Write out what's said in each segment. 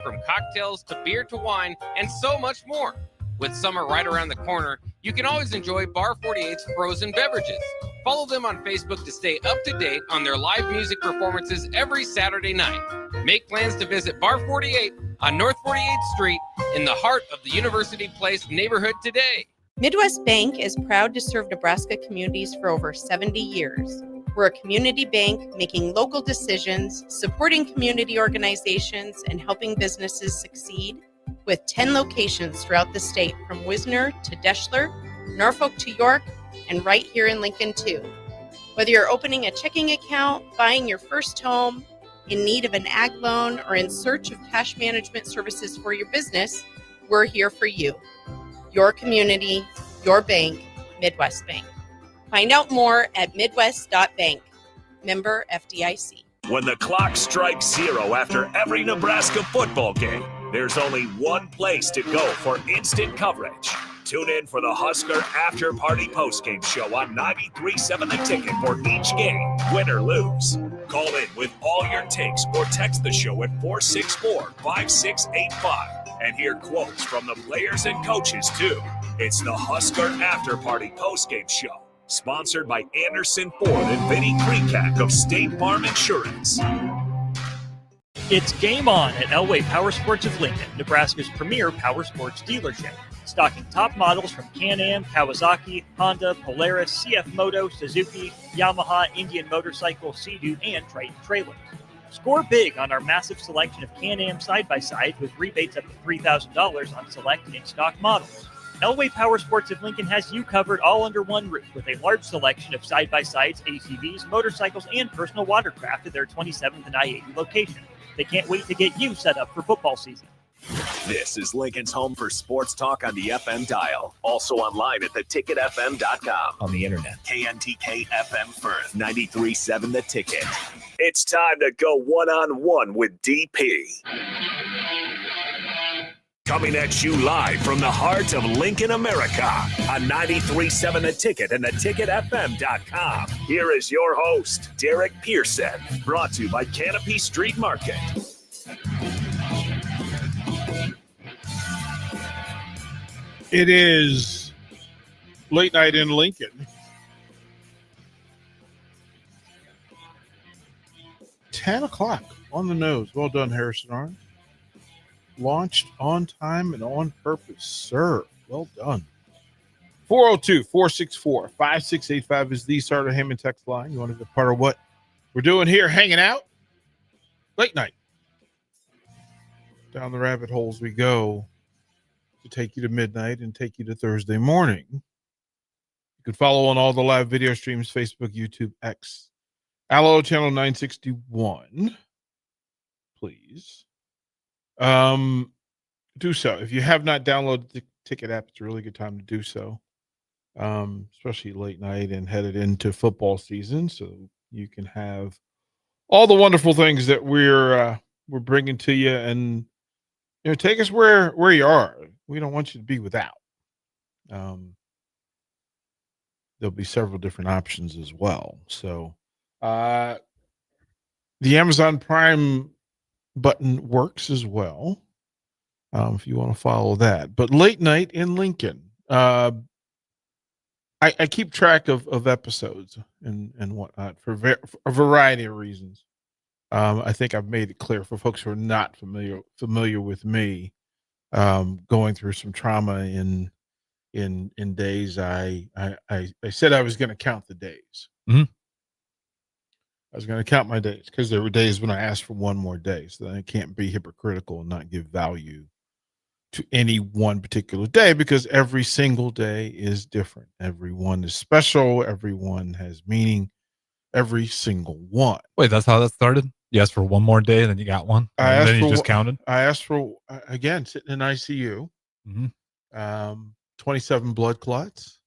from cocktails to beer to wine, and so much more. With summer right around the corner, you can always enjoy Bar 48's frozen beverages. Follow them on Facebook to stay up to date on their live music performances every Saturday night. Make plans to visit Bar 48 on North 48th Street in the heart of the University Place neighborhood today. Midwest Bank is proud to serve Nebraska communities for over 70 years. We're a community bank making local decisions, supporting community organizations, and helping businesses succeed with 10 locations throughout the state, from Wisner to Deschler, Norfolk to York, and right here in Lincoln too. Whether you're opening a checking account, buying your first home, in need of an ag loan, or in search of cash management services for your business, we're here for you. Your community, your bank, Midwest Bank. Find out more at midwest.bank. Member FDIC. When the clock strikes 0 after every Nebraska football game, there's only one place to go for instant coverage. Tune in for the Husker After Party Postgame Show on 93.7 The Ticket for each game, win or lose. Call in with all your takes or text the show at 464-5685 and hear quotes from the players and coaches too. It's the Husker After Party Postgame Show, sponsored by Anderson Ford and Vinnie Krekak of State Farm Insurance. It's game on at Elway Power Sports of Lincoln, Nebraska's premier power sports dealership. Stocking top models from Can-Am, Kawasaki, Honda, Polaris, CF Moto, Suzuki, Yamaha, Indian Motorcycle, Sea-Doo, and Triton trailers. Score big on our massive selection of Can-Am side-by-sides with rebates up to $3,000 on select in-stock models. Elway Power Sports of Lincoln has you covered all under one roof with a large selection of side-by-sides, ATVs, motorcycles, and personal watercraft at their 27th and I-80 location. They can't wait to get you set up for football season. This is Lincoln's home for sports talk on the FM dial. Also online at theticketfm.com. On the internet. KNTK FM Firth, 93.7 The Ticket. It's time to go one-on-one with DP. Coming at you live from the heart of Lincoln, America on 93.7 The Ticket and theticketfm.com. Here is your host, Derek Pearson, brought to you by Canopy Street Market. It is late night in Lincoln. 10 o'clock on the nose. Well done, Harrison Arn. Launched on time and on purpose, sir. Well done. 402-464-5685 is the Starter Hammond text line. You want to be part of what we're doing here, hanging out? Late night. Down the rabbit holes we go to take you to midnight and take you to Thursday morning. You can follow on all the live video streams, Facebook, YouTube, X, Allo Channel 961. Please. Do so. If you have not downloaded the Ticket app, it's a really good time to do so. Especially late night and headed into football season, so you can have all the wonderful things that we're bringing to you, and take us where you are. We don't want you to be without. There'll be several different options as well. So, the Amazon Prime button works as well. If you want to follow that, but late night in Lincoln, I keep track of episodes and whatnot for a variety of reasons. I think I've made it clear for folks who are not familiar with me, going through some trauma in days. I said I was going to count the days. Mm-hmm. I was going to count my days because there were days when I asked for one more day, so that I can't be hypocritical and not give value to any one particular day, because every single day is different. Everyone is special. Everyone has meaning. Every single one. Wait, that's how that started? You asked for one more day, and then you got one? And then you just counted? I asked for, again, sitting in ICU, 27 blood clots,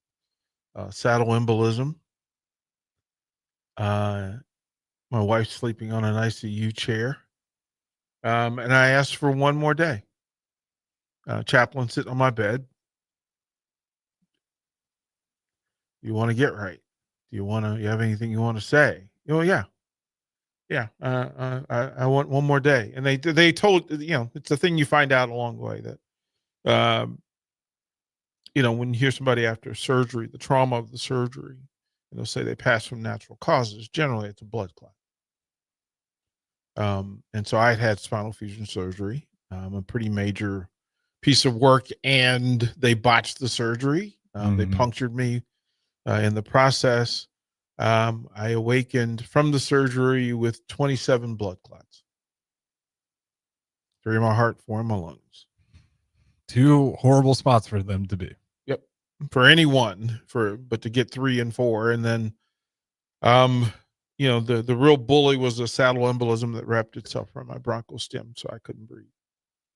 saddle embolism, my wife sleeping on an ICU chair, and I asked for one more day. Chaplain sitting on my bed. You want to get right? Do you have anything you want to say? Yeah. Yeah, I want one more day. And they told, it's the thing you find out along the way that, when you hear somebody after surgery, the trauma of the surgery, and they'll say they pass from natural causes. Generally, it's a blood clot. And so I had spinal fusion surgery, a pretty major piece of work, and they botched the surgery. They punctured me in the process. I awakened from the surgery with 27 blood clots. 3 in my heart, 4 in my lungs. 2 horrible spots for them to be. Yep. For anyone, but to get 3 and 4. And then, the real bully was a saddle embolism that wrapped itself around my bronchial stem, so I couldn't breathe.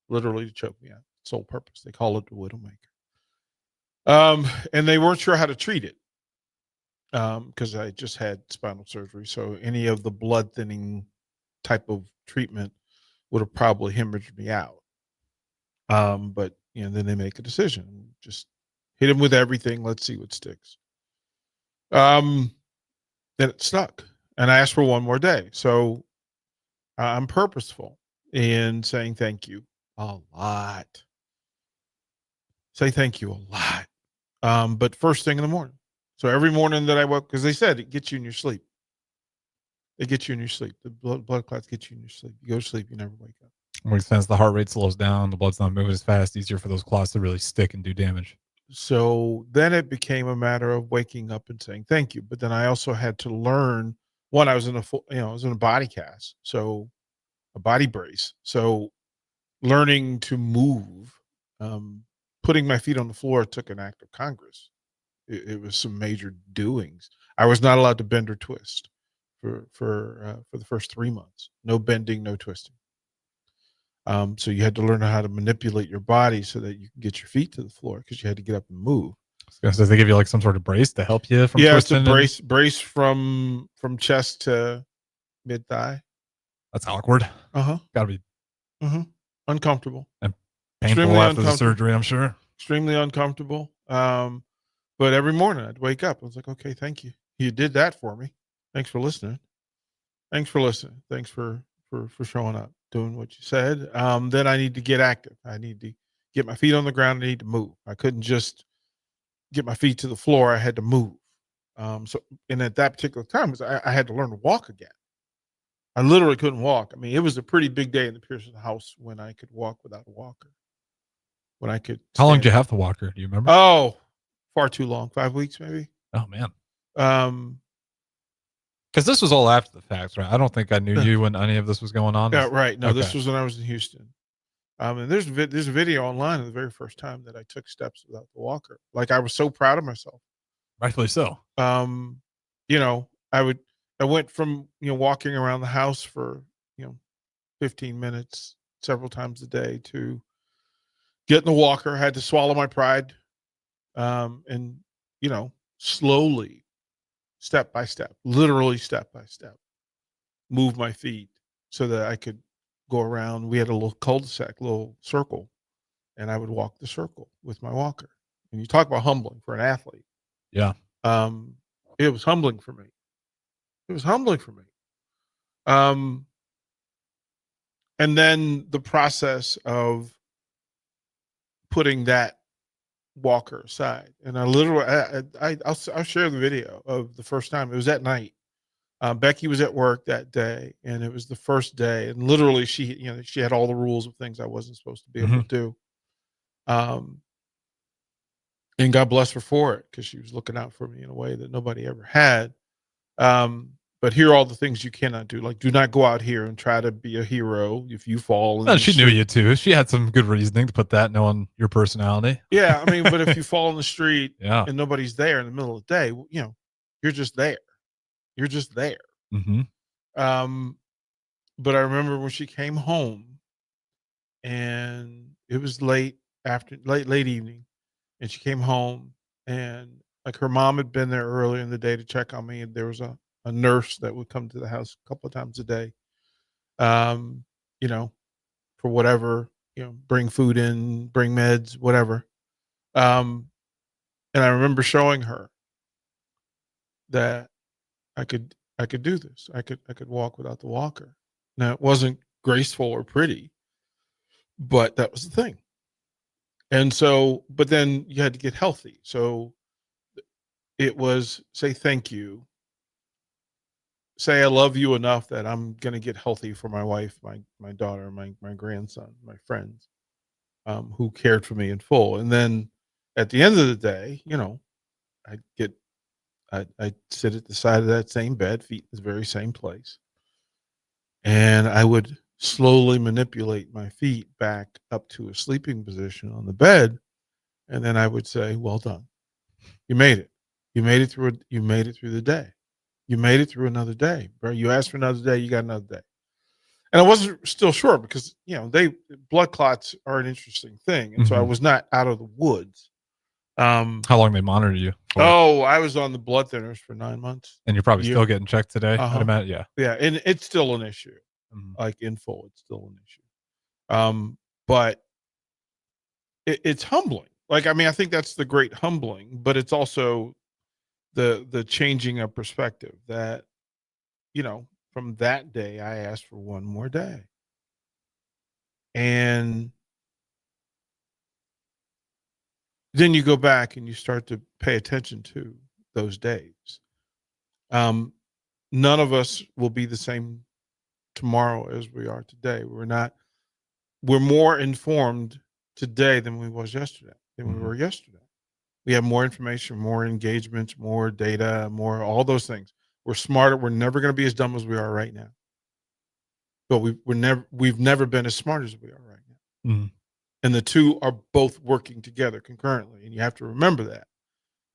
Literally to choke me out. Sole purpose. They call it the Widowmaker. And they weren't sure how to treat it. Because I just had spinal surgery. So any of the blood thinning type of treatment would have probably hemorrhaged me out. But then they make a decision. Just hit him with everything. Let's see what sticks. Then it stuck. And I asked for one more day. So I'm purposeful in saying thank you a lot. Say thank you a lot. But first thing in the morning. So every morning that I woke, because they said it gets you in your sleep. It gets you in your sleep. The blood clots get you in your sleep. You go to sleep, you never wake up. Makes sense. The heart rate slows down. The blood's not moving as fast. Easier for those clots to really stick and do damage. So then it became a matter of waking up and saying thank you. But then I also had to learn. One, I was in a body cast, so a body brace. So learning to move, putting my feet on the floor took an act of Congress. It was some major doings. I was not allowed to bend or twist for the first 3 months. No bending, no twisting. So you had to learn how to manipulate your body so that you can get your feet to the floor, because you had to get up and move. So they give you like some sort of brace to help you from twisting? Yeah, it's a brace from chest to mid thigh. That's awkward. Gotta be uncomfortable and painful after the surgery, I'm sure. Extremely uncomfortable. But every morning I'd wake up. I was like, okay, thank you. You did that for me. Thanks for listening. Thanks for showing up, doing what you said. Then I need to get active. I need to get my feet on the ground. I need to move. I couldn't just get my feet to the floor. I had to move. And at that particular time, I had to learn to walk again. I literally couldn't walk. I mean, it was a pretty big day in the Pearson house when I could walk without a walker. When I could. How long did you have the walker? Do you remember? Oh, far too long. 5 weeks, maybe. Oh man. Because this was all after the fact, right? I don't think I knew you when any of this was going on. Yeah, right. No, okay. This was when I was in Houston. And there's a video online of the very first time that I took steps without the walker. Like, I was so proud of myself. Rightfully so. I went from walking around the house for 15 minutes several times a day to getting the walker. I had to swallow my pride, and slowly, step by step, literally step by step, move my feet so that I could go around. We had a little cul-de-sac, little circle, and I would walk the circle with my walker. And you talk about humbling for an athlete. Yeah. It was humbling for me. And then the process of putting that walker aside, and I literally, I'll share the video of the first time. It was at night. Becky was at work that day, and it was the first day, and literally she had all the rules of things I wasn't supposed to be able to do. And God bless her for it, because she was looking out for me in a way that nobody ever had. But here are all the things you cannot do. Like, do not go out here and try to be a hero if you fall. No, she knew you too. She had some good reasoning to put that, knowing your personality. Yeah, I mean, but if you fall in the street and yeah. nobody's there in the middle of the day, you're just there. You're just there. Mm-hmm. But I remember when she came home, and it was late evening, and she came home, and like her mom had been there earlier in the day to check on me, and there was a nurse that would come to the house a couple of times a day, for whatever, bring food in, bring meds, whatever. And I remember showing her that I could I could do this. I could walk without the walker. Now, it wasn't graceful or pretty, but that was the thing. And so, but then you had to get healthy. So it was say thank you, say I love you enough that I'm going to get healthy for my wife, my daughter, my grandson, my friends, who cared for me in full. And then at the end of the day, I'd sit at the side of that same bed, feet in the very same place. And I would slowly manipulate my feet back up to a sleeping position on the bed. And then I would say, well done. You made it. You made it through the day. You made it through another day, bro. You asked for another day, you got another day. And I wasn't still sure because, blood clots are an interesting thing. And so I was not out of the woods. How long they monitor you for? Oh, I was on the blood thinners for 9 months. And you're probably still getting checked today. I'd imagine. Yeah. Yeah. And it's still an issue. Like in full, it's still an issue. But it's humbling. Like, I mean, I think that's the great humbling, but it's also the changing of perspective that, from that day, I asked for one more day. And then you go back and you start to pay attention to those days. None of us will be the same tomorrow as we are today. We're more informed today than we was yesterday, than we were yesterday. We have more information, more engagement, more data, more all those things. We're smarter. We're never going to be as dumb as we are right now. But we've never been as smart as we are right now. And the two are both working together concurrently. And you have to remember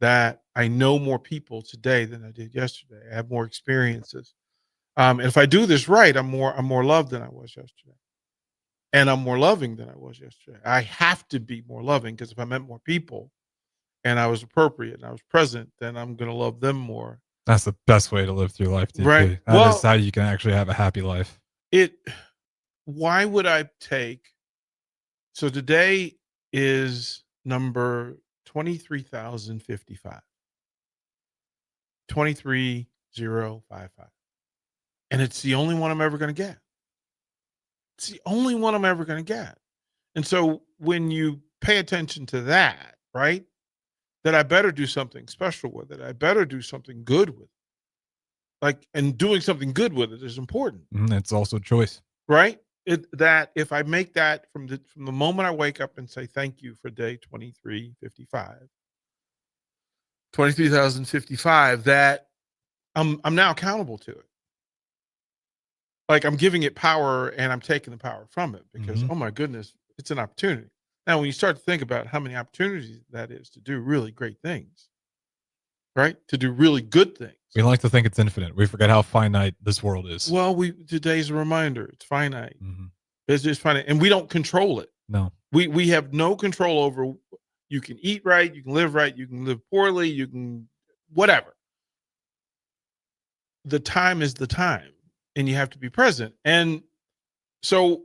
that I know more people today than I did yesterday. I have more experiences. And if I do this right, I'm more loved than I was yesterday. And I'm more loving than I was yesterday. I have to be more loving because if I met more people and I was appropriate and I was present, then I'm going to love them more. That's the best way to live through life, DP. Right. That is how you can actually have a happy life. Why would I take, so today is number 23,055. 23055. And it's the only one I'm ever going to get. It's the only one I'm ever going to get. And so when you pay attention to that, right, that I better do something special with it. I better do something good with it. And doing something good with it is important. It's also a choice. Right? That if I make that from the moment I wake up and say thank you for day 23,055, that I'm now accountable to it. Like I'm giving it power and I'm taking the power from it because, oh my goodness, it's an opportunity. Now, when you start to think about how many opportunities that is to do really great things, right? To do really good things. We like to think it's infinite. We forget how finite this world is. Well, today's a reminder. It's finite. It's just finite. And we don't control it. No. We have no control over, you can eat right, you can live right, you can live poorly, you can whatever. The time is the time. And you have to be present. And so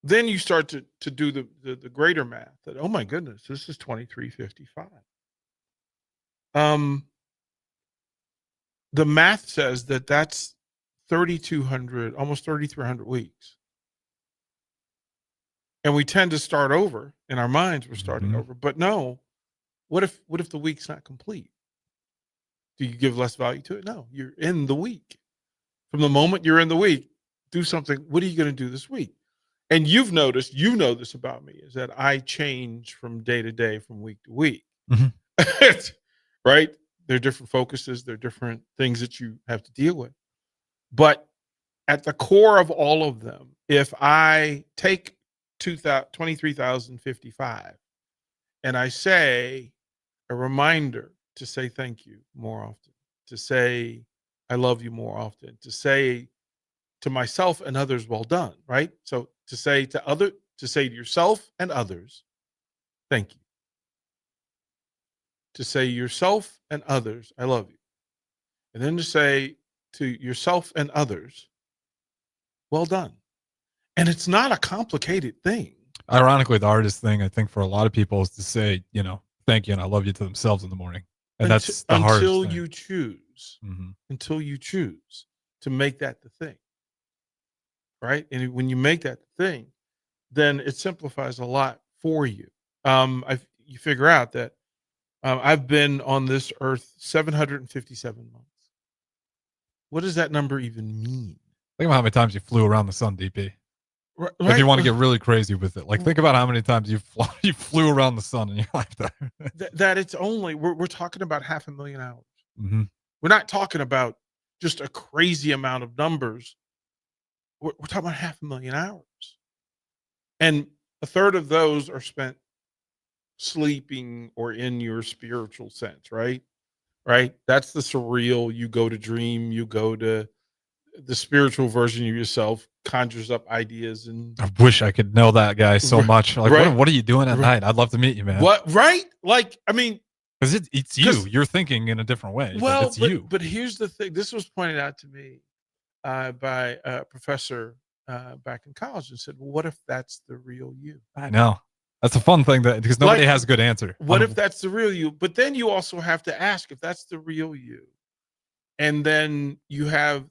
then you start to do the greater math that, oh my goodness, this is 2355. The math says that's 3,200, almost 3,300 weeks. And we tend to start over in our minds. We're starting over, but no, what if the week's not complete? Do you give less value to it? No, you're in the week. From the moment you're in the week, do something. What are you going to do this week? And you know this about me, is that I change from day to day, from week to week. Right? There are different focuses. There are different things that you have to deal with. But at the core of all of them, if I take 23,055 and I say a reminder to say thank you more often, to say I love you more often, to say to myself and others, well done, right? So to say to yourself and others, thank you. To say yourself and others, I love you. And then to say to yourself and others, well done. And it's not a complicated thing. Ironically, the hardest thing I think for a lot of people is to say, thank you and I love you to themselves in the morning. And that's the hardest thing. Until you choose choose to make that the thing. Right. And when you make that the thing, then it simplifies a lot for you. You figure out that I've been on this earth 757 months. What does that number even mean? Think about how many times you flew around the sun, DP. Right. If you want to get really crazy with it, like think about how many times you flew around the sun in your lifetime. that it's only we're talking about 500,000 hours. Mm-hmm. We're not talking about just a crazy amount of numbers. We're talking about 500,000 hours, and a third of those are spent sleeping or in your spiritual sense, right? Right. That's the surreal. You go to dream. You go to the spiritual version of yourself. Conjures up ideas, and I wish I could know that guy so much. Like, what are you doing at night? I'd love to meet you, man. What? Right? Like, I mean, because it's you. You're thinking in a different way. Well, it's you. But here's the thing. This was pointed out to me by a professor back in college, and said, "Well, what if that's the real you?" I know. That's a fun thing because nobody has a good answer. What if that's the real you? But then you also have to ask if that's the real you, and then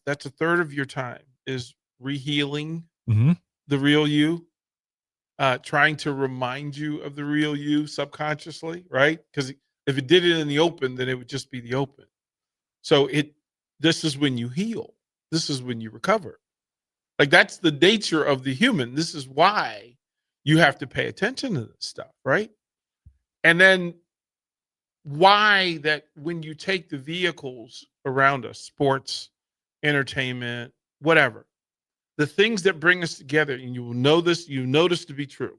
that's a third of your time is rehealing the real you, trying to remind you of the real you subconsciously, right? Because if it did it in the open, then it would just be the open. So this is when you heal. This is when you recover. Like that's the nature of the human. This is why you have to pay attention to this stuff, right? And then why that when you take the vehicles around us, sports, entertainment, whatever, the things that bring us together, and you will know this, you know this to be true.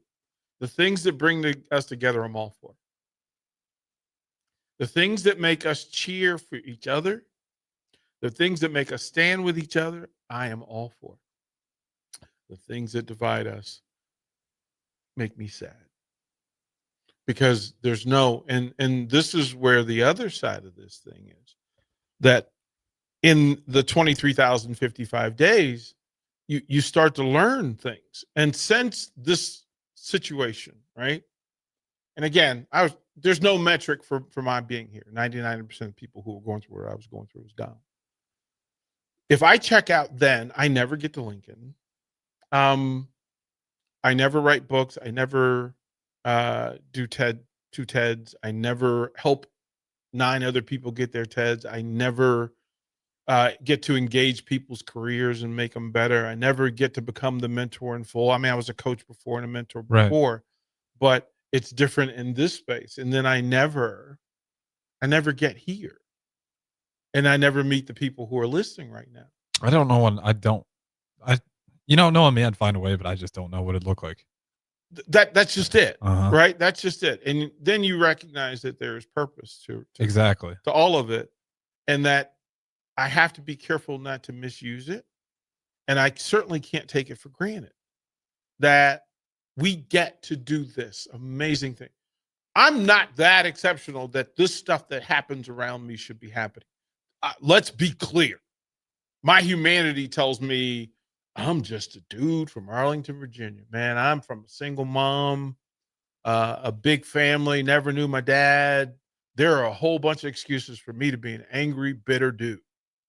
The things that bring us together, I'm all for. The things that make us cheer for each other, the things that make us stand with each other, I am all for. The things that divide us make me sad. Because there's and this is where the other side of this thing is, that in the 23,055 days, you start to learn things and sense this situation, right? And again, there's no metric for my being here. 99% of people who were going through what I was going through was gone. If I check out, then I never get to Lincoln. I never write books. I never do two TEDs. I never help 9 other people get their TEDs. I never get to engage people's careers and make them better. I never get to become the mentor in full. I mean, I was a coach before and a mentor before, but it's different in this space. And then I never get here. And I never meet the people who are listening right now. I don't know knowing me, I'd find a way, but I just don't know what it'd look like. That's just it, right? That's just it. And then you recognize that there is purpose to exactly to all of it, and that I have to be careful not to misuse it. And I certainly can't take it for granted that we get to do this amazing thing. I'm not that exceptional that this stuff that happens around me should be happening. Let's be clear. My humanity tells me I'm just a dude from Arlington, Virginia. Man, I'm from a single mom, a big family, never knew my dad. There are a whole bunch of excuses for me to be an angry, bitter dude.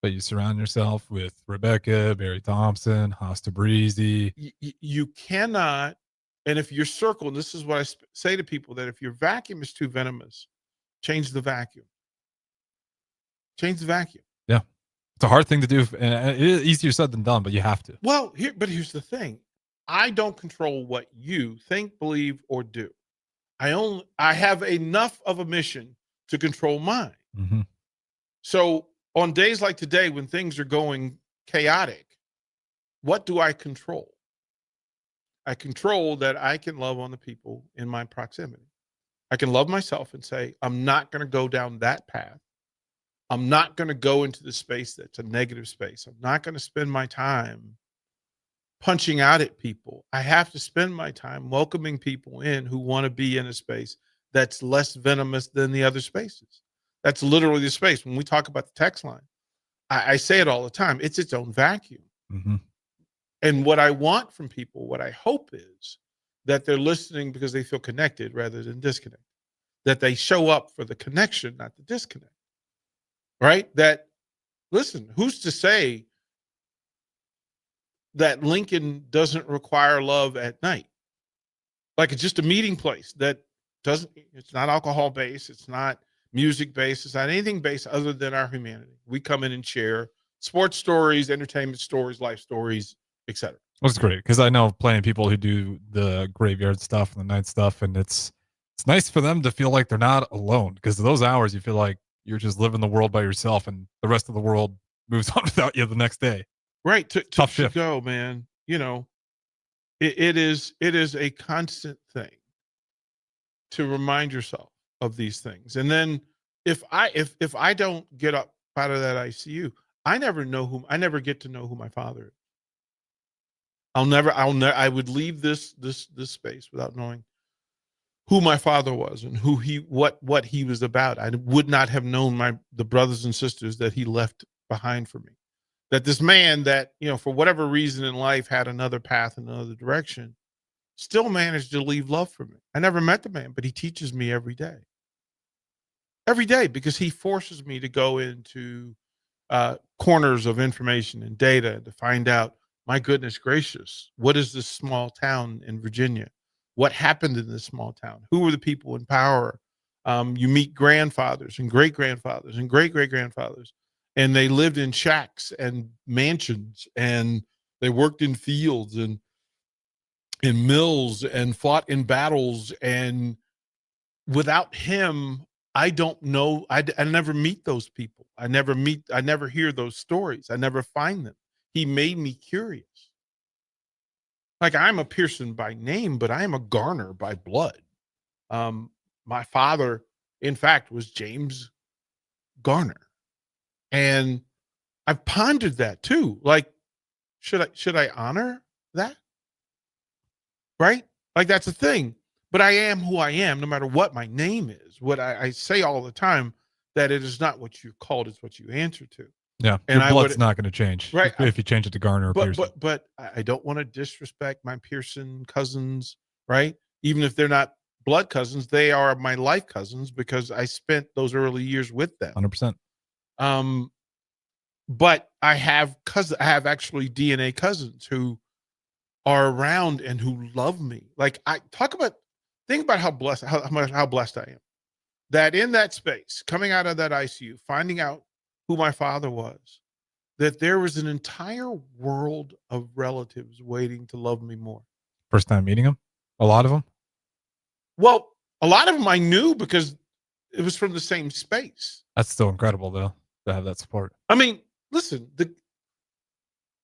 But you surround yourself with Rebecca, Barry Thompson, Hosta Breezy. You cannot, and if your circle, and this is what I say to people, that if your vacuum is too venomous, change the vacuum. Change the vacuum. Yeah. It's a hard thing to do, and it is easier said than done, but you have to. Well, here's the thing. I don't control what you think, believe, or do. I have enough of a mission to control mine. Mm-hmm. So on days like today, when things are going chaotic, what do I control? I control that I can love on the people in my proximity. I can love myself and say, I'm not going to go down that path. I'm not going to go into the space that's a negative space. I'm not going to spend my time punching out at people. I have to spend my time welcoming people in who want to be in a space that's less venomous than the other spaces. That's literally the space. When we talk about the text line, I say it all the time. It's its own vacuum. Mm-hmm. And what I want from people, what I hope is that they're listening because they feel connected rather than disconnected. That they show up for the connection, not the disconnect. Right? That listen, who's to say that Lincoln doesn't require love at night? Like it's just a meeting place that it's not alcohol based, it's not music based, it's not anything based other than our humanity. We come in and share sports stories, entertainment stories, life stories, etc. That's great because I know plenty of people who do the graveyard stuff and the night stuff, and it's nice for them to feel like they're not alone because those hours you feel like you're just living the world by yourself, and the rest of the world moves on without you the next day. Right. Tough To shift. go, man. You know, it is a constant thing to remind yourself of these things. And then if I don't get up out of that ICU, I never get to know who my father is. I would leave this space without knowing who my father was and what he was about. I would not have known the brothers and sisters that he left behind for me. That this man that, for whatever reason in life had another path, another direction, still managed to leave love for me. I never met the man, but he teaches me every day. Every day, because he forces me to go into corners of information and data to find out, my goodness gracious, what is this small town in Virginia? What happened in this small town? Who were the people in power? You meet grandfathers and great-grandfathers and great-great-grandfathers, and they lived in shacks and mansions, and they worked in fields and in mills and fought in battles. And without him, I don't know. I never meet those people. I never hear those stories. I never find them. He made me curious. Like I'm a Pearson by name, but I am a Garner by blood. My father, in fact, was James Garner. And I've pondered that too. Like, should I honor that? Right? Like that's a thing. But I am who I am, no matter what my name is. What I say all the time, that it is not what you're called, it's what you answer to. Yeah, and your blood's not going to change, right? If you change it to Garner or Pearson. But I don't want to disrespect my Pearson cousins, right? Even if they're not blood cousins, they are my life cousins because I spent those early years with them. 100%. But I have actually DNA cousins who are around and who love me. Like think about how blessed I am. That in that space, coming out of that ICU, finding out who my father was, that there was an entire world of relatives waiting to love me more. First time meeting him? A lot of them? Well, a lot of them I knew because it was from the same space. That's still incredible, though, to have that support. I mean, listen,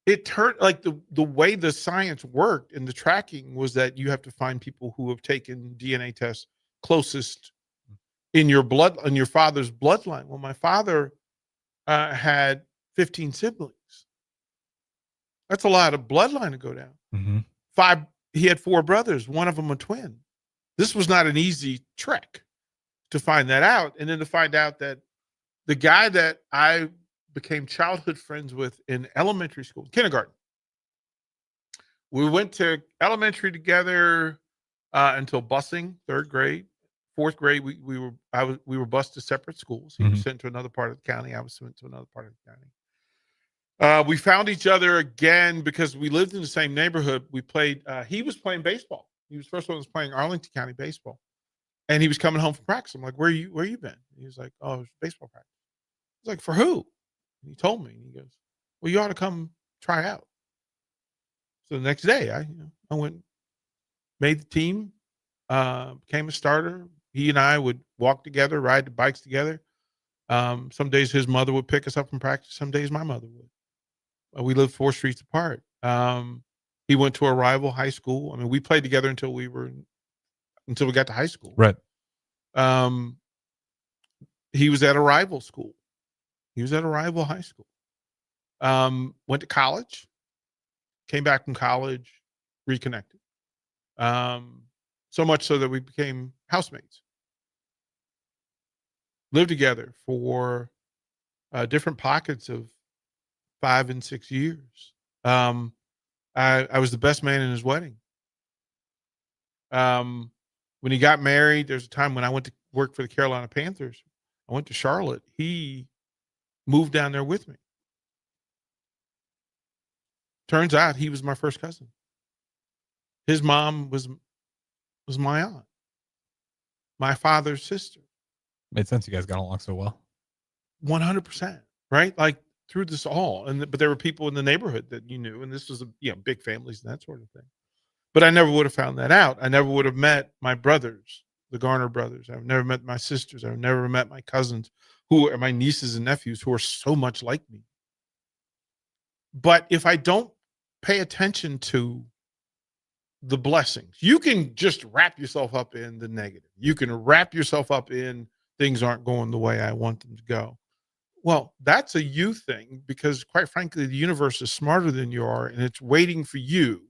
it turned like the way the science worked and the tracking was that you have to find people who have taken DNA tests closest in your blood, on your father's bloodline. Well, my father had 15 siblings. That's a lot of bloodline to go down. Mm-hmm. He had 4 brothers, one of them a twin. This was not an easy trek to find that out. And then to find out that the guy that I became childhood friends with in elementary school, kindergarten, we went to elementary together until busing, 3rd grade. 4th grade, we were bused to separate schools. He was sent to another part of the county. I was sent to another part of the county. We found each other again because we lived in the same neighborhood. We played. He was playing baseball. He was first one was playing Arlington County baseball, and he was coming home from practice. I'm like, "Where you been?" He was like, "Oh, it was baseball practice." I was like, "For who?" And he told me. And he goes, "Well, you ought to come try out." So the next day, I went, made the team, became a starter. He and I would walk together, ride the bikes together. Some days his mother would pick us up from practice. Some days my mother would. We lived 4 streets apart. He went to a rival high school. I mean, we played together until we got to high school. Right. He was at a rival school. He was at a rival high school. Went to college. Came back from college. Reconnected. So much so that we became housemates. Lived together for different pockets of 5 and 6 years. I was the best man in his wedding. When he got married, there's a time when I went to work for the Carolina Panthers. I went to Charlotte. He moved down there with me. Turns out he was my first cousin. His mom was my aunt, my father's sister. Made sense. You guys got along so well. 100%, right? Like through this all, but there were people in the neighborhood that you knew, and this was big families and that sort of thing. But I never would have found that out. I never would have met my brothers, the Garner brothers. I've never met my sisters. I've never met my cousins, who are my nieces and nephews, who are so much like me. But if I don't pay attention to the blessings, you can just wrap yourself up in the negative. You can wrap yourself up in things aren't going the way I want them to go. Well, that's a you thing, because quite frankly, the universe is smarter than you are, and it's waiting for you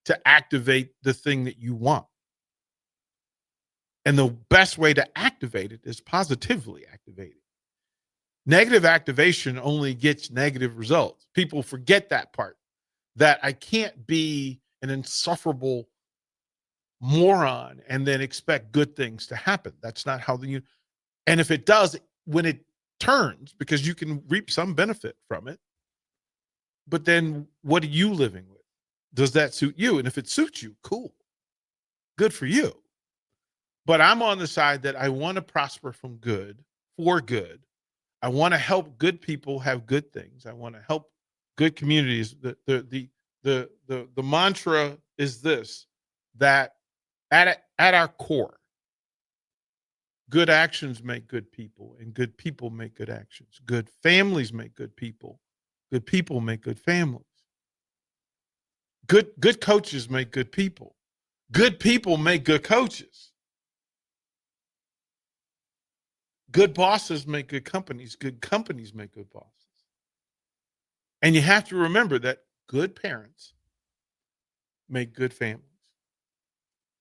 to activate the thing that you want. And the best way to activate it is positively activate it. Negative activation only gets negative results. People forget that part, that I can't be an insufferable moron and then expect good things to happen. That's not how and if it does, when it turns, because you can reap some benefit from it, but then what are you living with? Does that suit you? And if it suits you, cool, good for you. But I'm on the side that I want to prosper from good for good. I want to help good people have good things. I want to help good communities. The mantra is this, that at our core, good actions make good people, and good people make good actions. Good families make good people. Good people make good families. Good coaches make good people. Good people make good coaches. Good bosses make good companies. Good companies make good bosses. And you have to remember that good parents make good families,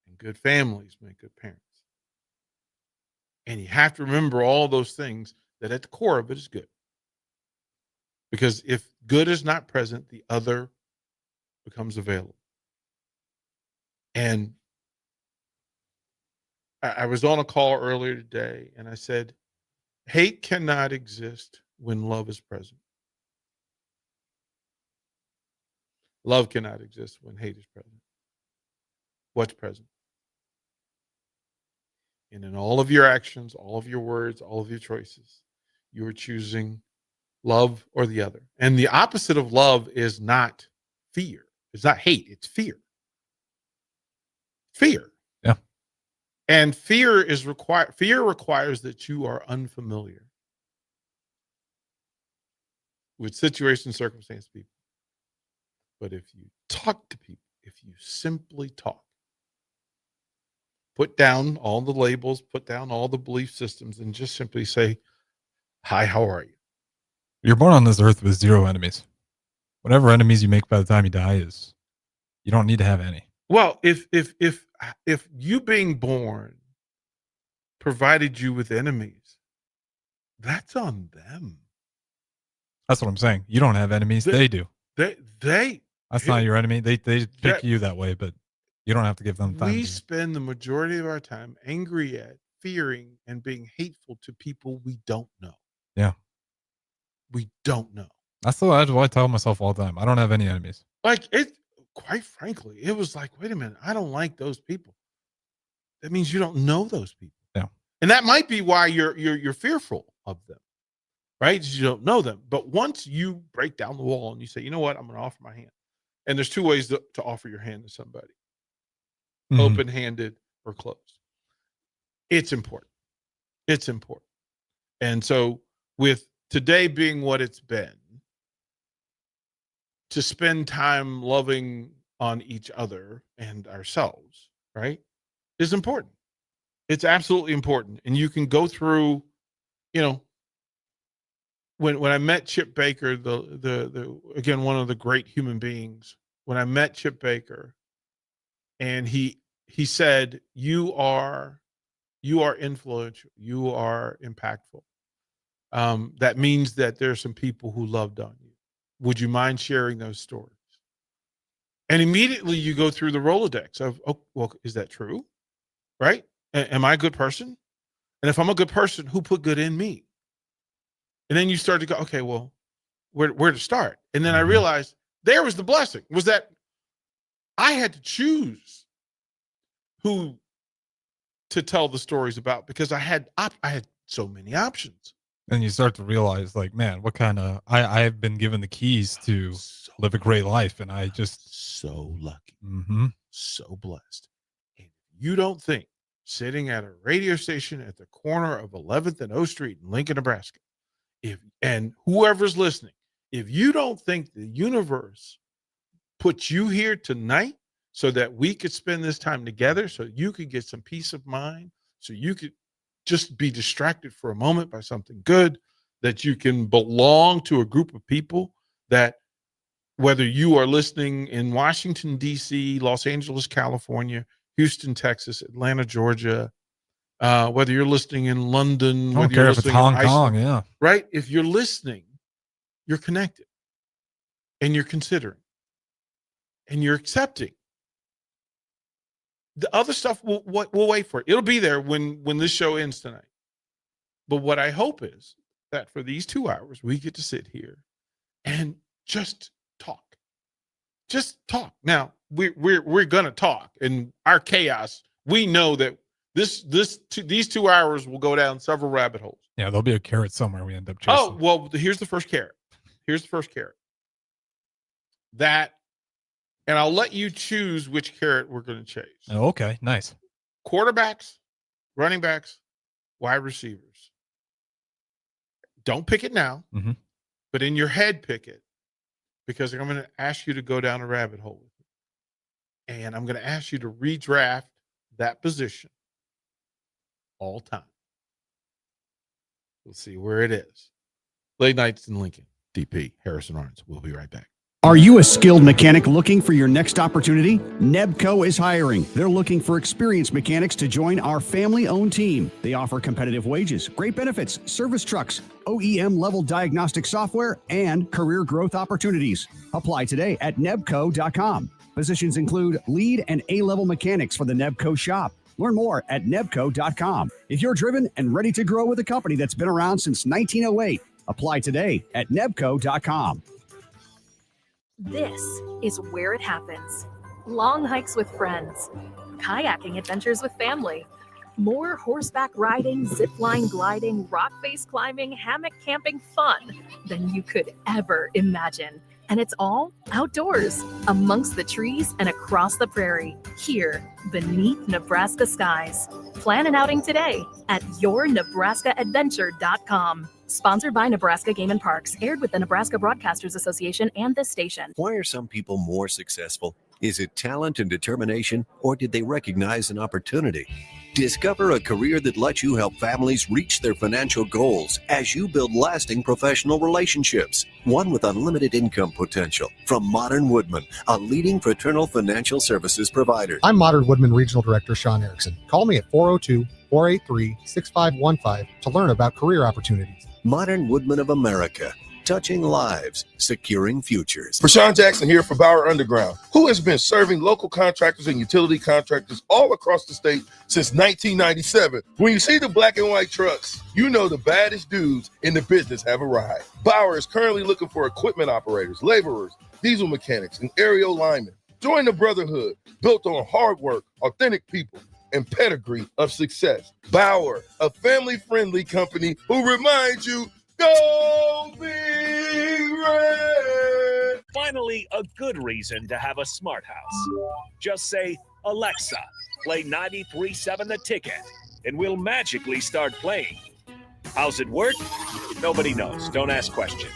and good families make good parents. And you have to remember all those things, that at the core of it is good. Because if good is not present, the other becomes available. And I was on a call earlier today, and I said, hate cannot exist when love is present. Love cannot exist when hate is present. What's present? And in all of your actions, all of your words, all of your choices, you are choosing love or the other. And the opposite of love is not fear. It's not hate. It's fear. Fear. Yeah. And fear requires that you are unfamiliar with situation, circumstance, people. But if you talk to people, if you simply talk, put down all the labels, put down all the belief systems, and just simply say, hi, how are you? You're born on this earth with 0 enemies. Whatever enemies you make by the time you die is, you don't need to have any. Well, if you being born provided you with enemies, that's on them. That's what I'm saying. You don't have enemies. They do. That's not your enemy. They pick you that way, but you don't have to give them time. We spend the majority of our time angry at, fearing, and being hateful to people we don't know. Yeah. We don't know. That's what I tell myself all the time. I don't have any enemies. Like, it, quite frankly, it was like, wait a minute, I don't like those people. That means you don't know those people. Yeah. And that might be why you're fearful of them, right? You don't know them. But once you break down the wall and you say, you know what, I'm going to offer my hand. And there's 2 ways to offer your hand to somebody. Mm-hmm. Open-handed or closed. It's important. It's important. And so with today being what it's been, to spend time loving on each other and ourselves, right, is important. It's absolutely important. And you can go through, when I met Chip Baker, the again, one of the great human beings, when I met Chip Baker, and he said, you are influential, you are impactful. That means that there are some people who loved on you. Would you mind sharing those stories? And immediately you go through the Rolodex of, oh, well, is that true? Right? Am I a good person? And if I'm a good person, who put good in me? And then you start to go, okay, well, where to start? And then I realized there was the blessing, was that I had to choose who to tell the stories about because I had so many options. And you start to realize, like, man, what kind of I've been given the keys to live a great life, and I just so lucky, so blessed. And you don't think sitting at a radio station at the corner of 11th and O Street in Lincoln, Nebraska, and whoever's listening, if you don't think the universe put you here tonight so that we could spend this time together, so you could get some peace of mind, so you could just be distracted for a moment by something good, that you can belong to a group of people that, whether you are listening in Washington, D.C., Los Angeles, California, Houston, Texas, Atlanta, Georgia, whether you're listening in London, I don't care if it's Hong Kong, yeah. Right? If you're listening, you're connected and you're considering and you're accepting. The other stuff we'll wait for it. It'll be there when this show ends tonight. But what I hope is that for these 2 hours, we get to sit here and just talk. Just talk. Now, we're gonna talk, and our chaos, we know that these 2 hours will go down several rabbit holes. Yeah, there'll be a carrot somewhere we end up chasing. Oh, well, here's the first carrot. That, and I'll let you choose which carrot we're going to chase. Oh, okay, nice. Quarterbacks, running backs, wide receivers. Don't pick it now, but in your head, pick it, because I'm going to ask you to go down a rabbit hole with it. And I'm going to ask you to redraft that position all time. We'll see where it is. Late Nights in Lincoln. DP, Harrison Arns. We'll be right back. Are you a skilled mechanic looking for your next opportunity? Nebco is hiring. They're looking for experienced mechanics to join our family-owned team. They offer competitive wages, great benefits, service trucks, OEM-level diagnostic software, and career growth opportunities. Apply today at nebco.com. Positions include lead and A-level mechanics for the Nebco shop. Learn more at nebco.com. If you're driven and ready to grow with a company that's been around since 1908, apply today at nebco.com. This is where it happens. Long hikes with friends, kayaking adventures with family, more horseback riding, zipline gliding, rock face climbing, hammock camping fun than you could ever imagine. And it's all outdoors, amongst the trees and across the prairie, here beneath Nebraska skies. Plan an outing today at yournebraskaadventure.com. Sponsored by Nebraska Game and Parks, aired with the Nebraska Broadcasters Association and this station. Why are some people more successful? Is it talent and determination, or did they recognize an opportunity? Discover a career that lets you help families reach their financial goals as you build lasting professional relationships. One with unlimited income potential. From Modern Woodman, a leading fraternal financial services provider. I'm Modern Woodman Regional Director Sean Erickson. Call me at 402-483-6515 to learn about career opportunities. Modern Woodman of America. Touching lives, securing futures. Rashawn Jackson here for Bauer Underground, who has been serving local contractors and utility contractors all across the state since 1997. When you see the black and white trucks, you know the baddest dudes in the business have arrived. Bauer is currently looking for equipment operators, laborers, diesel mechanics, and aerial linemen. Join the brotherhood built on hard work, authentic people, and pedigree of success. Bauer, a family-friendly company who reminds you, go Big Red! Finally, a good reason to have a smart house. Just say, Alexa, play 93.7 The Ticket, and we'll magically start playing. How's it work? Nobody knows. Don't ask questions.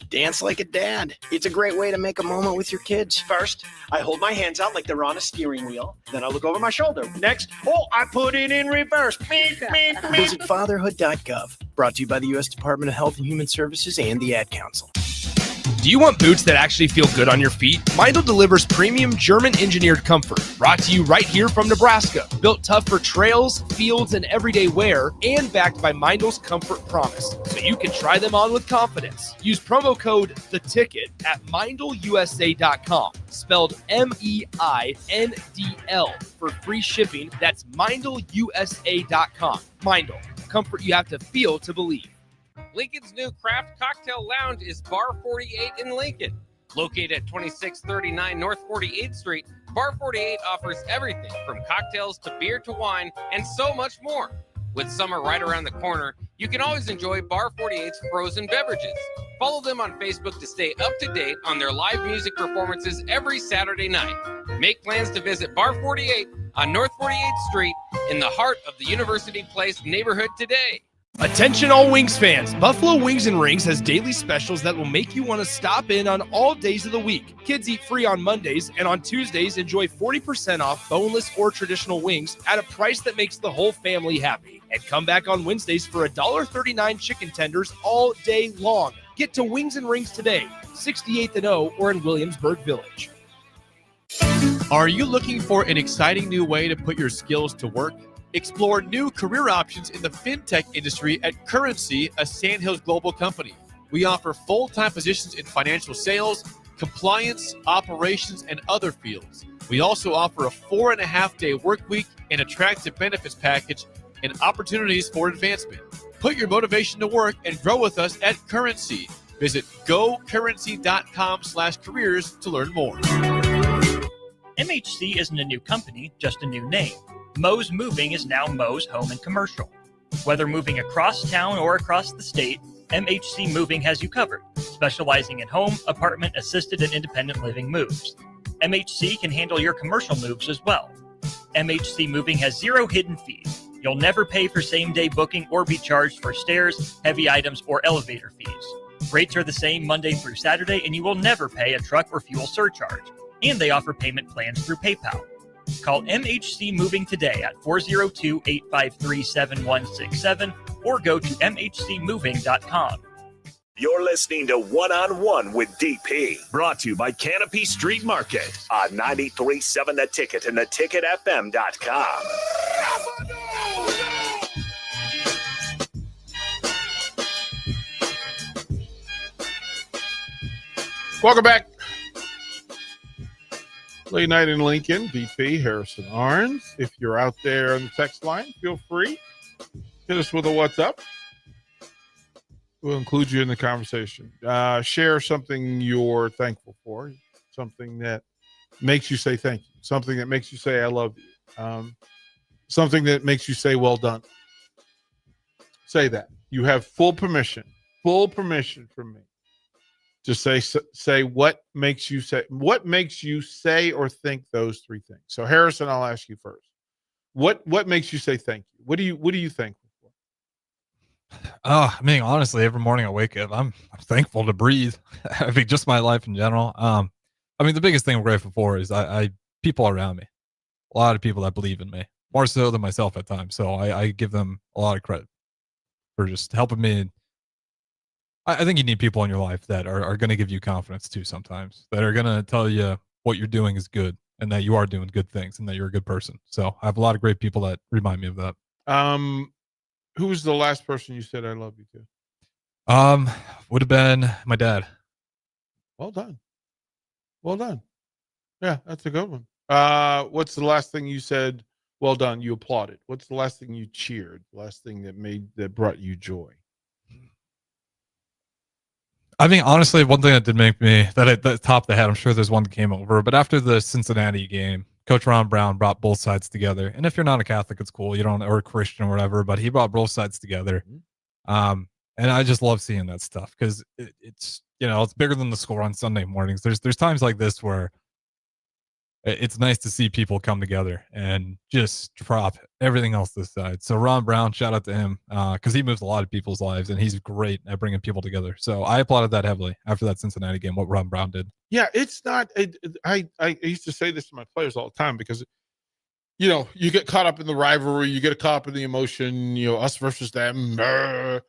Dance like a dad. It's a great way to make a moment with your kids. First, I hold my hands out like they're on a steering wheel. Then I look over my shoulder. Next, I put it in reverse. Visit fatherhood.gov. Brought to you by the U.S. Department of Health and Human Services and the Ad Council. Do you want boots that actually feel good on your feet? Meindl delivers premium German-engineered comfort, brought to you right here from Nebraska. Built tough for trails, fields, and everyday wear, and backed by Meindl's Comfort Promise, so you can try them on with confidence. Use promo code THETICKET at MeindlUSA.com, spelled MEINDL, for free shipping. That's MeindlUSA.com. Meindl, comfort you have to feel to believe. Lincoln's new craft cocktail lounge is Bar 48 in Lincoln. Located at 2639 North 48th Street, Bar 48 offers everything from cocktails to beer to wine and so much more. With summer right around the corner, you can always enjoy Bar 48's frozen beverages. Follow them on Facebook to stay up to date on their live music performances every Saturday night. Make plans to visit Bar 48 on North 48th Street in the heart of the University Place neighborhood today. Attention all Wings fans, Buffalo Wings and Rings has daily specials that will make you want to stop in on all days of the week. Kids eat free on Mondays, and on Tuesdays enjoy 40% off boneless or traditional wings at a price that makes the whole family happy. And come back on Wednesdays for $1.39 chicken tenders all day long. Get to Wings and Rings today, 68th and O, or in Williamsburg Village. Are you looking for an exciting new way to put your skills to work? Explore new career options in the fintech industry at Currency, a Sandhills global company. We offer full-time positions in financial sales, compliance, operations, and other fields. We also offer a 4.5-day work week, an attractive benefits package, and opportunities for advancement. Put your motivation to work and grow with us at Currency. Visit gocurrency.com/careers to learn more. MHC isn't a new company, just a new name. Moe's Moving is now Moe's Home and Commercial. Whether moving across town or across the state, MHC Moving has you covered, specializing in home, apartment, assisted, and independent living moves. MHC can handle your commercial moves as well. MHC Moving has 0 hidden fees. You'll never pay for same-day booking or be charged for stairs, heavy items, or elevator fees. Rates are the same Monday through Saturday, and you will never pay a truck or fuel surcharge. And they offer payment plans through PayPal. Call MHC Moving today at 402-853-7167 or go to mhcmoving.com. You're listening to One on One with DP, brought to you by Canopy Street Market on 93.7 The Ticket and theticketfm.com. Welcome back. Late night in Lincoln, DP, Harrison Arns. If you're out there on the text line, feel free. Hit us with a what's up. We'll include you in the conversation. Share something you're thankful for, something that makes you say thank you, something that makes you say I love you, something that makes you say well done. Say that. You have full permission from me to say what makes you say or think those three things. So Harrison, I'll ask you first. What makes you say thank you? What do you thankful for? I mean, honestly, every morning I wake up, I'm thankful to breathe. I mean, just my life in general. I mean, the biggest thing I'm grateful for is I people around me, a lot of people that believe in me, more so than myself at times. So I give them a lot of credit for just helping me. I think you need people in your life that are going to give you confidence too sometimes, that are going to tell you what you're doing is good and that you are doing good things and that you're a good person. So I have a lot of great people that remind me of that. Who was the last person you said I love you to? Would have been my dad. Well done. Yeah, that's a good one. What's the last thing you said? Well done. You applauded. What's the last thing you cheered? The last thing that brought you joy? I mean, honestly, one thing that did make me that at the top of the head, I'm sure there's one that came over, but after the Cincinnati game, Coach Ron Brown brought both sides together. And if you're not a Catholic, it's cool. You don't, or a Christian or whatever, but he brought both sides together. And I just love seeing that stuff because it's, it's bigger than the score on Sunday mornings. There's times like this where it's nice to see people come together and just drop everything else this side. So Ron Brown, shout out to him because he moves a lot of people's lives and he's great at bringing people together. So I applauded that heavily after that Cincinnati game, what Ron Brown did. Yeah, it's not. I used to say this to my players all the time because, you get caught up in the rivalry, you get caught up in the emotion, us versus them.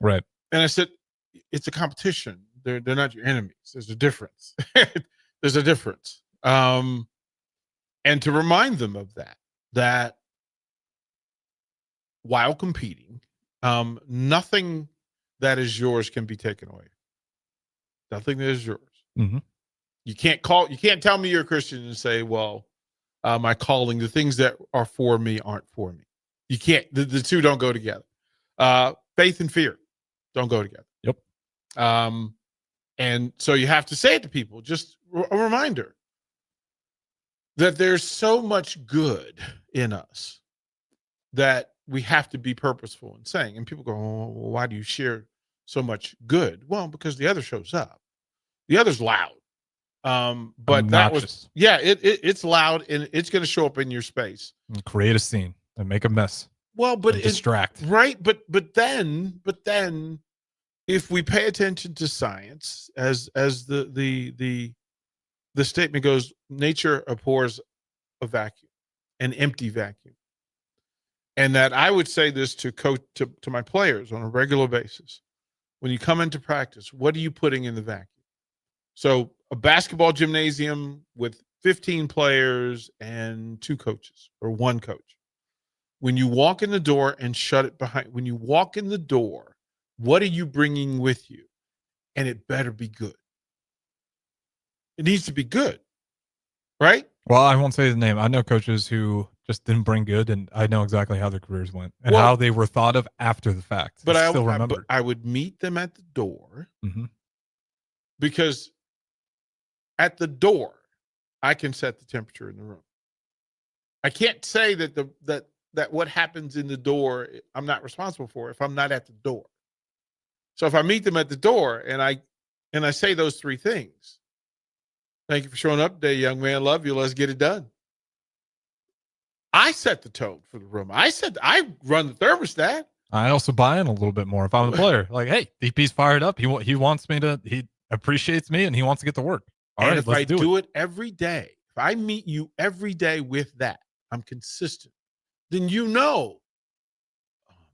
Right. And I said, it's a competition. They're not your enemies. There's a difference. There's a difference. And to remind them of that while competing, nothing that is yours can be taken away. Nothing that is yours. Mm-hmm. You can't tell me you're a Christian and say, well, my calling, the things that are for me aren't for me. You can't, the two don't go together. Faith and fear don't go together. Yep. And so you have to say it to people, just a reminder that there's so much good in us that we have to be purposeful in saying. And people go, oh, well, why do you share so much good? Well, because the other shows up. The other's loud. But that was, it's loud, and it's going to show up in your space. And create a scene and make a mess. Well, but distract. Right. But then if we pay attention to science, as the statement goes, nature abhors a vacuum, an empty vacuum. And that I would say this to my players on a regular basis. When you come into practice, what are you putting in the vacuum? So a basketball gymnasium with 15 players and 2 coaches or 1 coach. When you walk in the door and shut it behind, when you walk in the door, what are you bringing with you? And it better be good. It needs to be good, right? Well, I won't say the name. I know coaches who just didn't bring good, and I know exactly how their careers went and how they were thought of after the fact. But I still remember. I would meet them at the door Mm-hmm. because at the door, I can set the temperature in the room. I can't say that that what happens in the door, I'm not responsible for if I'm not at the door. So if I meet them at the door and I say those 3 things, thank you for showing up today, young man. Love you. Let's get it done. I set the tone for the room. I run the thermostat. I also buy in a little bit more if I'm the player. Like, hey, DP's fired up. He wants me to. He appreciates me and he wants to get to work. All right, if let's I do it every day, if I meet you every day with that, I'm consistent. Then oh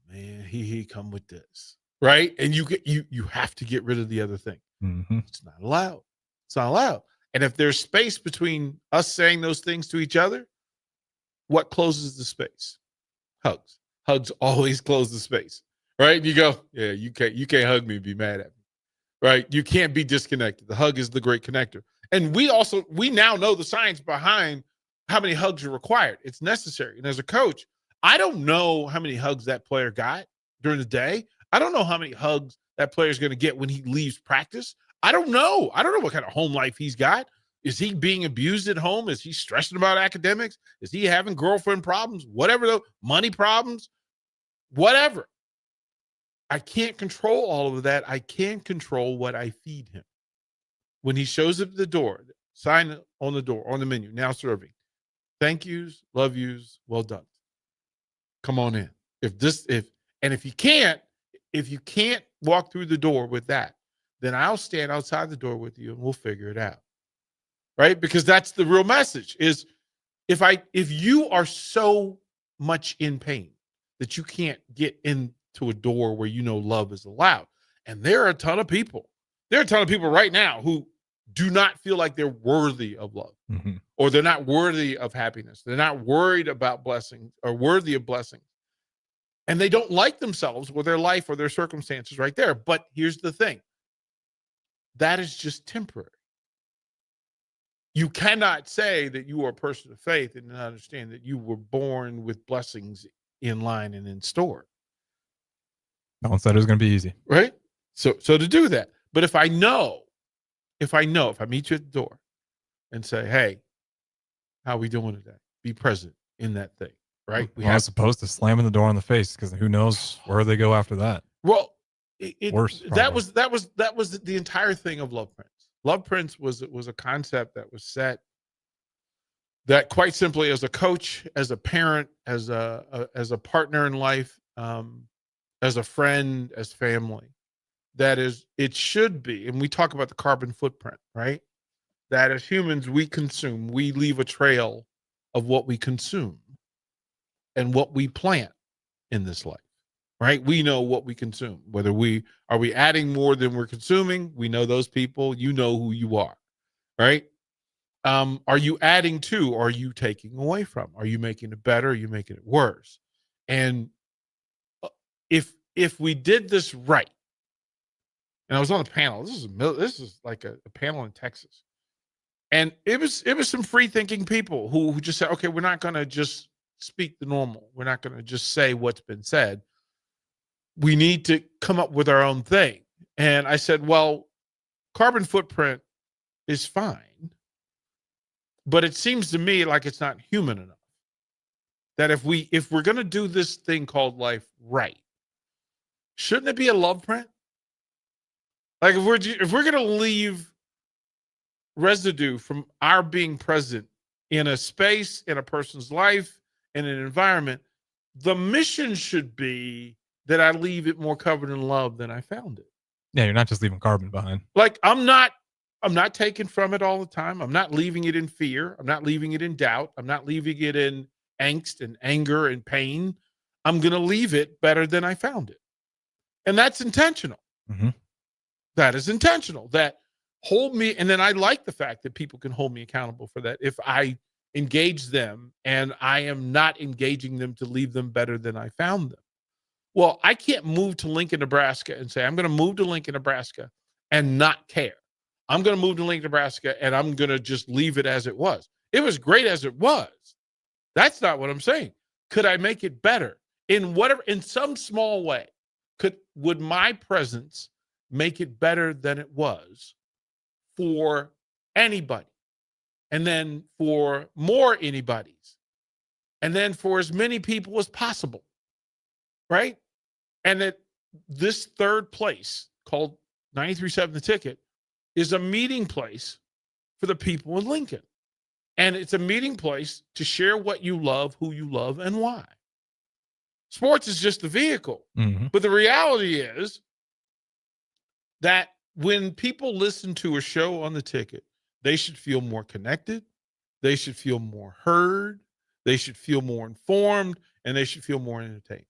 man, he come with this, right? And you have to get rid of the other thing. Mm-hmm. It's not allowed. It's not allowed. And if there's space between us saying those things to each other, what closes the space? Hugs. Hugs always close the space, right? You go, yeah, you can't hug me and be mad at me, right? You can't be disconnected. The hug is the great connector. And we now know the science behind how many hugs are required. It's necessary. And as a coach, I don't know how many hugs that player got during the day. I don't know how many hugs that player is going to get when he leaves practice. I don't know. I don't know what kind of home life he's got. Is he being abused at home? Is he stressing about academics? Is he having girlfriend problems? Whatever, money problems, whatever. I can't control all of that. I can control what I feed him. When he shows up at the door, sign on the door, on the menu, now serving. Thank yous, love yous, well done. Come on in. If you can't walk through the door with that, then I'll stand outside the door with you and we'll figure it out. Right? Because that's the real message is if you are so much in pain that you can't get into a door where love is allowed. And there are a ton of people right now who do not feel like they're worthy of love, mm-hmm. or they're not worthy of happiness. They're not worried about blessings or worthy of blessings. And they don't like themselves or their life or their circumstances right there. But here's the thing. That is just temporary. You cannot say that you are a person of faith and not understand that you were born with blessings in line and in store. No one said it was going to be easy. Right? So to do that. But if I meet you at the door and say, hey, how are we doing today? Be present in that thing, right? I was supposed to slam in the door in the face because who knows where they go after that. Well, worse. That was the entire thing of Love Prince. Love Prince was a concept that was set that quite simply as a coach, as a parent, as a partner in life, as a friend, as family, it should be, and we talk about the carbon footprint, right? That as humans, we leave a trail of what we consume and what we plant in this life, right? We know what we consume, are we adding more than we're consuming? We know those people, you know who you are, right? Are you adding to, or are you taking away from? Are you making it better? Are you making it worse? And if we did this right, and I was on a panel. This is like a panel in Texas, and it was some free thinking people who just said, okay, we're not going to just speak the normal. We're not going to just say what's been said. We need to come up with our own thing. And I said, well, carbon footprint is fine, but it seems to me like it's not human enough. That if we're going to do this thing called life right, shouldn't it be a love print? Like if we're going to leave residue from our being present in a space, in a person's life, in an environment, the mission should be that I leave it more covered in love than I found it. Yeah, you're not just leaving carbon behind. Like I'm not taking from it all the time. I'm not leaving it in fear. I'm not leaving it in doubt. I'm not leaving it in angst and anger and pain. I'm going to leave it better than I found it. And that's intentional. Mm-hmm. That is intentional. That hold me. And then I like the fact that people can hold me accountable for that. If I engage them and I am not engaging them to leave them better than I found them. Well, I can't move to Lincoln, Nebraska and say, I'm going to move to Lincoln, Nebraska and not care. I'm going to move to Lincoln, Nebraska and I'm going to just leave it as it was. It was great as it was. That's not what I'm saying. Could I make it better in some small way? Would my presence make it better than it was for anybody? And then for more anybody's, and then for as many people as possible, right? And that this third place called 93.7 The Ticket is a meeting place for the people in Lincoln. And it's a meeting place to share what you love, who you love, and why. Sports is just the vehicle. Mm-hmm. But the reality is that when people listen to a show on the ticket, they should feel more connected. They should feel more heard. They should feel more informed, and they should feel more entertained.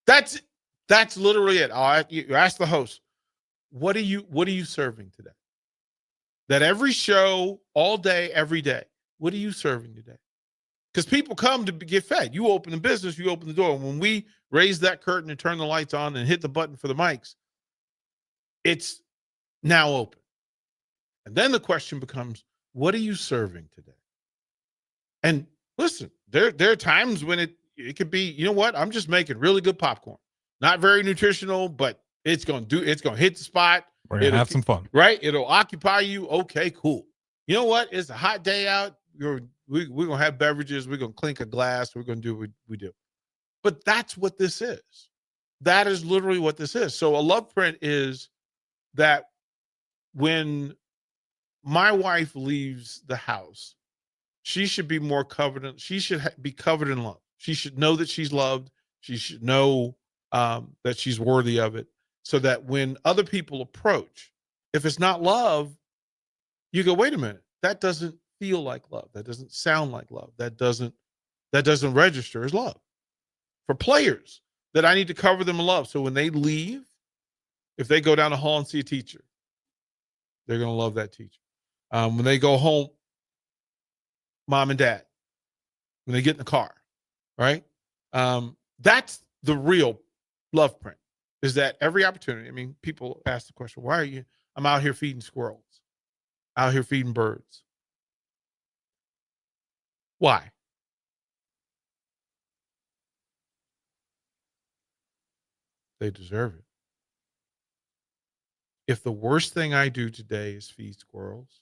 That's literally it. You ask the host, what are you serving today? That every show, all day, every day, what are you serving today? Because people come to get fed. You open the business, you open the door. When we raise that curtain and turn the lights on and hit the button for the mics, it's now open. And then the question becomes, what are you serving today? And listen, there are times when it could be, you know what? I'm just making really good popcorn. Not very nutritional, but it's going to hit the spot. We're going to have some fun. Right? It'll occupy you. Okay, cool. You know what? It's a hot day out. We're going to have beverages. We're going to clink a glass. We're going to do what we do. But that's what this is. That is literally what this is. So a love print is that when my wife leaves the house, she should be more covered. She should be covered in love. She should know that she's loved. She should know that she's worthy of it, so that when other people approach, if it's not love, you go, wait a minute, that doesn't feel like love. That doesn't sound like love. That doesn't register as love. For players, that I need to cover them in love. So when they leave, if they go down the hall and see a teacher, they're going to love that teacher. When they go home, mom and dad, when they get in the car, right? That's the real love print, is that every opportunity. I mean, people ask the question, why are you? I'm out here feeding squirrels, out here feeding birds. Why? They deserve it. If the worst thing I do today is feed squirrels,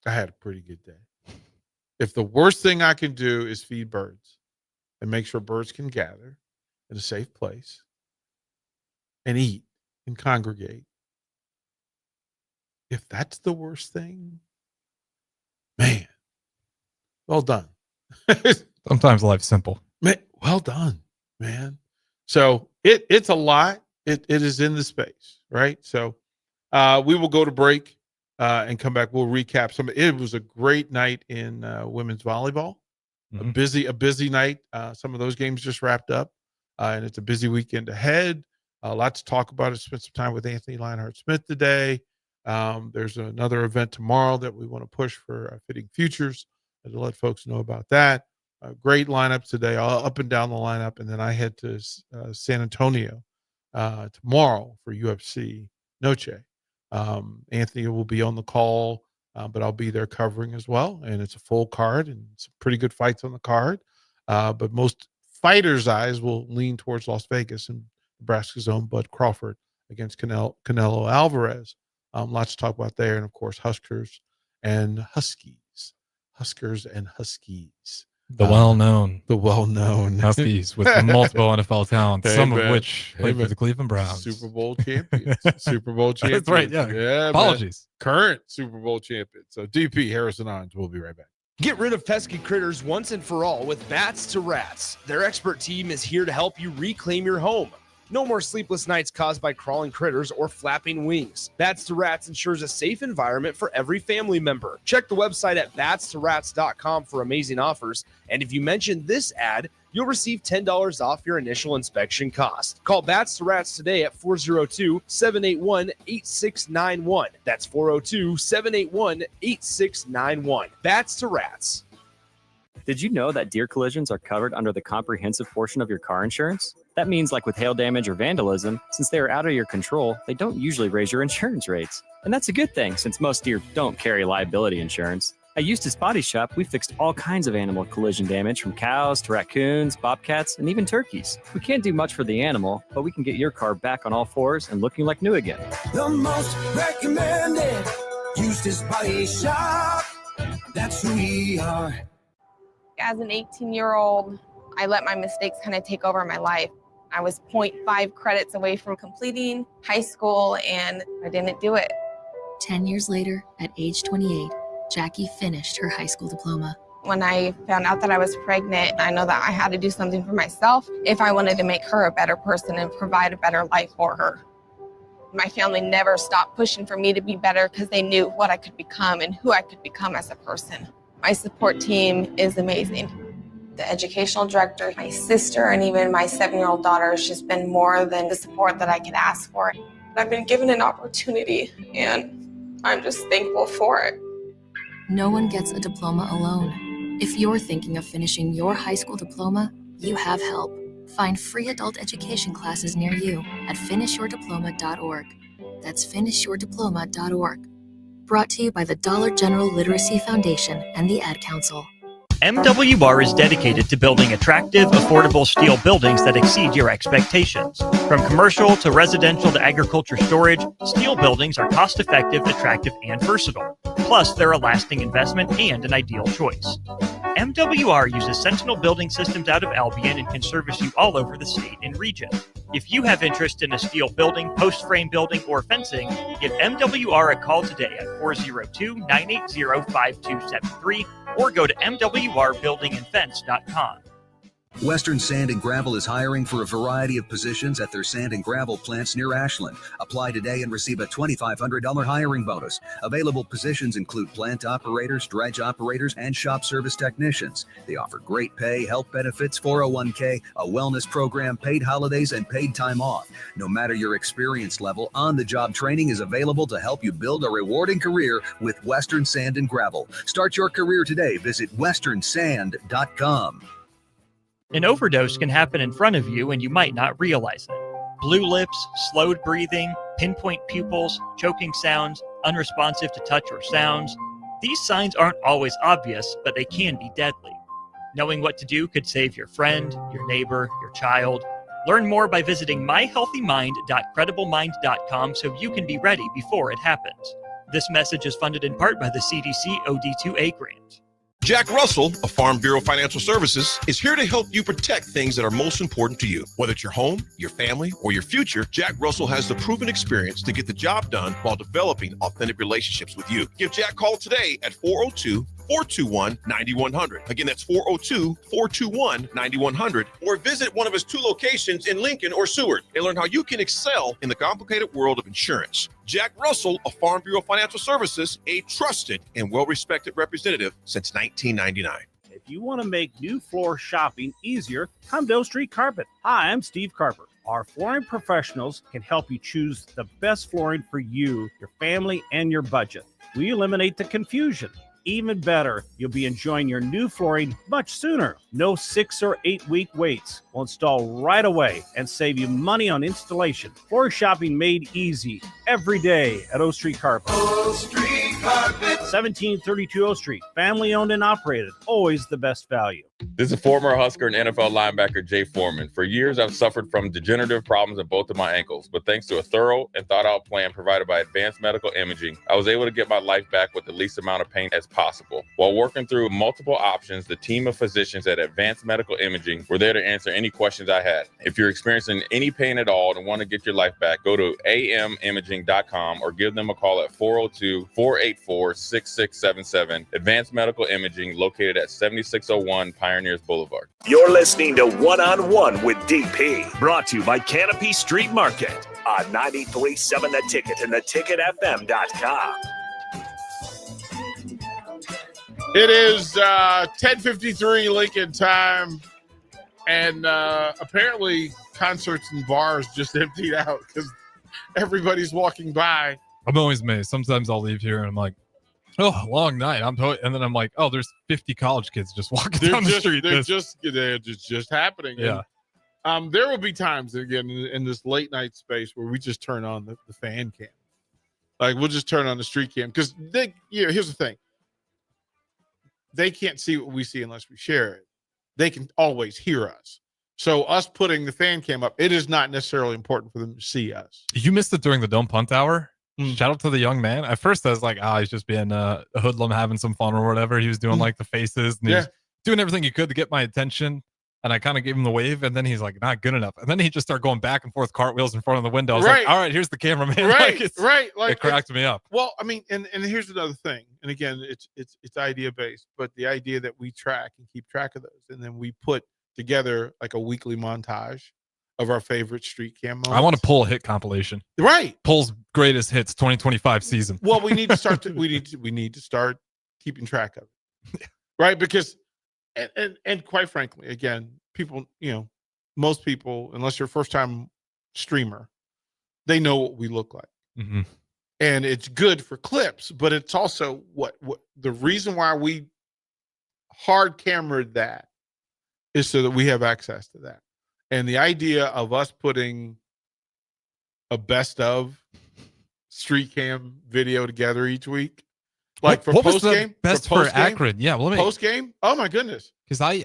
I had a pretty good day. If the worst thing I can do is feed birds and make sure birds can gather in a safe place and eat and congregate, if that's the worst thing, man, well done. Sometimes life's simple. Man, well done, man. So it's a lot. It is in the space, right? So we will go to break and come back. We'll recap some. It was a great night in women's volleyball. Mm-hmm. A busy night. Some of those games just wrapped up, and it's a busy weekend ahead. Lots to talk about. I spent some time with Anthony Lionheart-Smith today. There's another event tomorrow that we want to push for Fitting Futures, to let folks know about that. Great lineups today, all up and down the lineup. And then I head to San Antonio tomorrow for UFC Noche. Anthony will be on the call, but I'll be there covering as well. And it's a full card and some pretty good fights on the card. But most fighters' eyes will lean towards Las Vegas and Nebraska's own Bud Crawford against Canelo Alvarez. Lots to talk about there. And, of course, Huskers and Huskies. Huskers and Huskies. The well-known Huskies with multiple NFL talents, Hey, some man. of which played for the Cleveland Browns. Super Bowl champions. Super Bowl champions. That's right, yeah. Apologies. Man. Current Super Bowl champion. So DP Harrison Owens. We'll be right back. Get rid of pesky critters once and for all with Bats to Rats. Their expert team is here to help you reclaim your home. No more sleepless nights caused by crawling critters or flapping wings. Bats to Rats ensures a safe environment for every family member. Check the website at batstoRats.com for amazing offers. And if you mention this ad, you'll receive $10 off your initial inspection cost. Call Bats to Rats today at 402-781-8691. That's 402-781-8691. Bats to Rats. Did you know that deer collisions are covered under the comprehensive portion of your car insurance? That means, like with hail damage or vandalism, since they are out of your control, they don't usually raise your insurance rates. And that's a good thing, since most deer don't carry liability insurance. At Eustace Body Shop, we fixed all kinds of animal collision damage, from cows to raccoons, bobcats, and even turkeys. We can't do much for the animal, but we can get your car back on all fours and looking like new again. The most recommended Eustace Body Shop. That's who we are. As an 18-year-old, I let my mistakes kind of take over my life. I was 0.5 credits away from completing high school, and I didn't do it. 10 years later, at age 28, Jackie finished her high school diploma. When I found out that I was pregnant, I know that I had to do something for myself if I wanted to make her a better person and provide a better life for her. My family never stopped pushing for me to be better because they knew what I could become and who I could become as a person. My support team is amazing. The educational director, my sister, and even my 7-year-old daughter has just been more than the support that I could ask for. I've been given an opportunity, and I'm just thankful for it. No one gets a diploma alone. If you're thinking of finishing your high school diploma, you have help. Find free adult education classes near you at finishyourdiploma.org. That's finishyourdiploma.org. Brought to you by the Dollar General Literacy Foundation and the Ad Council. MWR is dedicated to building attractive, affordable steel buildings that exceed your expectations. From commercial to residential to agriculture storage, steel buildings are cost-effective, attractive, and versatile. Plus, they're a lasting investment and an ideal choice. MWR uses Sentinel Building Systems out of Albion and can service you all over the state and region. If you have interest in a steel building, post-frame building, or fencing, give MWR a call today at 402-980-5273 or go to mwrbuildingandfence.com. Western Sand and Gravel is hiring for a variety of positions at their sand and gravel plants near Ashland. Apply today and receive a $2,500 hiring bonus. Available positions include plant operators, dredge operators, and shop service technicians. They offer great pay, health benefits, 401k, a wellness program, paid holidays, and paid time off. No matter your experience level, on-the-job training is available to help you build a rewarding career with Western Sand and Gravel. Start your career today. Visit westernsand.com. An overdose can happen in front of you and you might not realize it. Blue lips, slowed breathing, pinpoint pupils, choking sounds, unresponsive to touch or sounds. These signs aren't always obvious, but they can be deadly. Knowing what to do could save your friend, your neighbor, your child. Learn more by visiting myhealthymind.crediblemmind.com so you can be ready before it happens. This message is funded in part by the CDC OD2A grant. Jack Russell of Farm Bureau Financial Services is here to help you protect things that are most important to you. Whether it's your home, your family, or your future, Jack Russell has the proven experience to get the job done while developing authentic relationships with you. Give Jack a call today at 402-421-9100. Again, that's 402-421-9100. Or visit one of his 2 locations in Lincoln or Seward and learn how you can excel in the complicated world of insurance. Jack Russell of Farm Bureau Financial Services, a trusted and well-respected representative since 1999. If you want to make new floor shopping easier, come to O Street Carpet. Hi, I'm Steve Carper. Our flooring professionals can help you choose the best flooring for you, your family, and your budget. We eliminate the confusion. Even better, you'll be enjoying your new flooring much sooner. No 6 or 8 week waits. We'll install right away and save you money on installation. Floor shopping made easy every day at O Street Carpet. O Street Carpet. 1732 O Street. Family owned and operated. Always the best value. This is former Husker and NFL linebacker Jay Foreman. For years, I've suffered from degenerative problems in both of my ankles, but thanks to a thorough and thought-out plan provided by Advanced Medical Imaging, I was able to get my life back with the least amount of pain as possible. While working through multiple options, the team of physicians at Advanced Medical Imaging were there to answer any questions I had. If you're experiencing any pain at all and want to get your life back, go to amimaging.com or give them a call at 402-484-6677. Advanced Medical Imaging, located at 7601 Pioneers Boulevard. You're listening to One-on-One with DP, brought to you by Canopy Street Market on 93.7 The Ticket and theticketfm.com. It is 10:53 Lincoln time, and apparently concerts and bars just emptied out because everybody's walking by. I'm always amazed. Sometimes I'll leave here and I'm like, oh, long night. And then I'm like, oh, there's 50 college kids just walking down the street. They're just happening. Yeah. And, there will be times again in this late night space where we just turn on the fan cam. Like we'll just turn on the street cam because here's the thing. They can't see what we see unless we share it. They can always hear us. So us putting the fan cam up, it is not necessarily important for them to see us. You missed it during the Don't Punt Hour. Shout out to the young man. At first, I was like, he's just being a hoodlum, having some fun or whatever. He was doing like the faces and he was doing everything he could to get my attention. And I kind of gave him the wave, and then he's like, not good enough. And then he just started going back and forth, cartwheels in front of the window. I was like, all right, here's the cameraman. Right. Like, it cracked me up. Well, I mean, and here's another thing. And again, it's idea based, but the idea that we track and keep track of those, and then we put together like a weekly montage of our favorite street cam moments. I want to pull a hit compilation. Right. Pull's greatest hits 2025 season. Well, we need to start we need to start keeping track of it. Right? Because and quite frankly, again, people, most people, unless you're a first time streamer, they know what we look like. Mm-hmm. And it's good for clips, but it's also what the reason why we hard camered that is so that we have access to that. And the idea of us putting a best of street cam video together each week, like for post game, best for Akron. Yeah, well, post game. Oh my goodness! Because I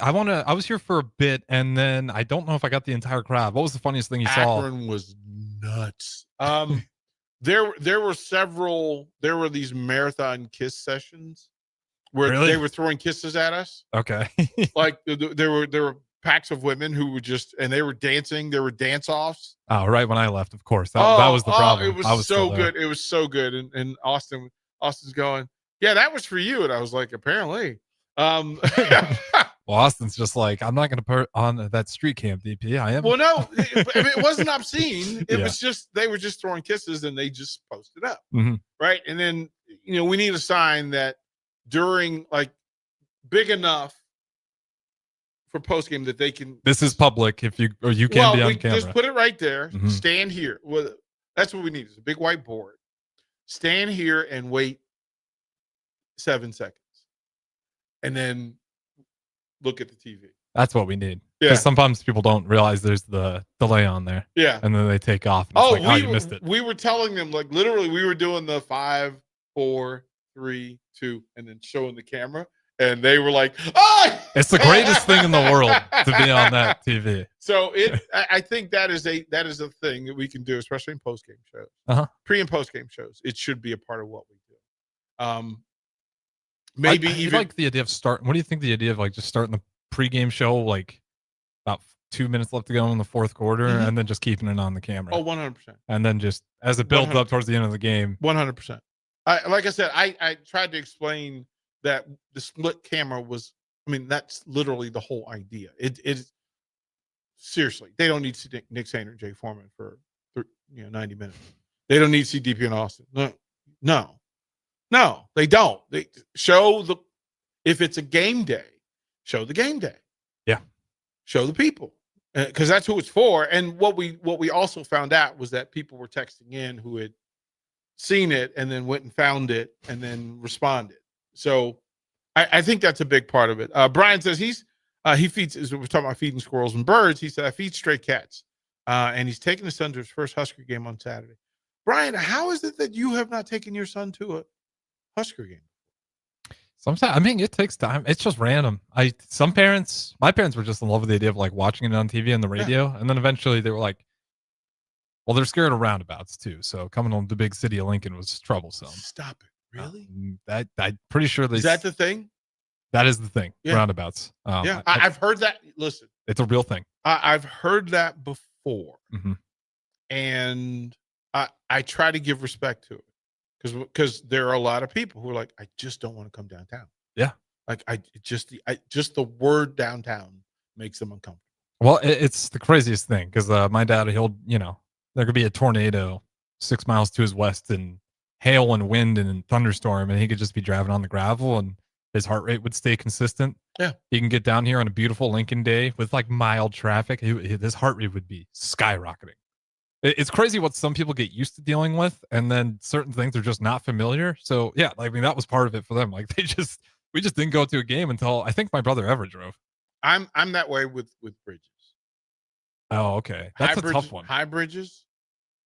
was here for a bit, and then I don't know if I got the entire crowd. What was the funniest thing you saw? Akron was nuts. There were these marathon kiss sessions where they were throwing kisses at us. Okay. Like there were packs of women who were and they were dancing. There were dance offs. Oh, right when I left, of course. That was the problem. It was so good. It was so good. And Austin's going, yeah, that was for you. And I was like, apparently. Well, Austin's just like, I'm not going to put on that street cam, DP. I am. Well, no, it wasn't obscene. It was just, they were just throwing kisses and they just posted up. Mm-hmm. Right. And then, we need a sign that during big enough for post game that they can. This is public you can be on camera. Just put it right there. Mm-hmm. Stand here. Well, that's what we need. It's a big white board. Stand here and wait 7 seconds. And then look at the TV. That's what we need. Yeah. Because sometimes people don't realize there's the delay on there. Yeah. And then they take off. And you missed it. We were telling them, literally, we were doing the 5, 4, 3, 2, and then showing the camera. And they were like, oh! It's the greatest thing in the world to be on that TV. So I think that is a thing that we can do, especially in post game shows, pre and post game shows. It should be a part of what we do. Maybe even like the idea of what do you think the idea of just starting the pregame show about 2 minutes left to go in the fourth quarter, Mm-hmm. and then just keeping it on the camera? Oh, 100%. And then just as it builds up towards the end of the game, 100%. Like I said, I tried to explain that the split camera was. I mean, that's literally the whole idea. It seriously, they don't need to see Nick Sainer and Jay Foreman for 90 minutes. They don't need to see DP and Austin. No, they don't. They show if it's a game day, show the game day. Yeah, show the people because that's who it's for. And what we also found out was that people were texting in who had seen it and then went and found it and then responded. So I think that's a big part of it. Brian says he feeds. As we're talking about feeding squirrels and birds, he said I feed stray cats, and he's taking his son to his first Husker game on Saturday. Brian, how is it that you have not taken your son to a Husker game? Sometimes, I mean, it takes time. It's just random. My parents were just in love with the idea of like watching it on TV and the radio. And then eventually they were like, well, they're scared of roundabouts too. So coming home to the big city of Lincoln was troublesome. Stop it. Really? I'm pretty sure Is that the thing? That is the thing. Yeah. Roundabouts. Yeah. I've heard that. Listen, it's a real thing. I've heard that before. Mm-hmm. And I try to give respect to it. Because there are a lot of people who are like, I just don't want to come downtown. Yeah. Like just the word downtown makes them uncomfortable. Well, it's the craziest thing because my dad, there could be a tornado 6 miles to his west and hail and wind and thunderstorm, and he could just be driving on the gravel and his heart rate would stay consistent. Yeah. He can get down here on a beautiful Lincoln day with like mild traffic. His heart rate would be skyrocketing. It's crazy what some people get used to dealing with, and then certain things are just not familiar. So yeah, I mean, that was part of it for them. Like we just didn't go to a game until I think my brother ever drove. I'm that way with bridges. Oh, okay. That's a tough one. High bridges,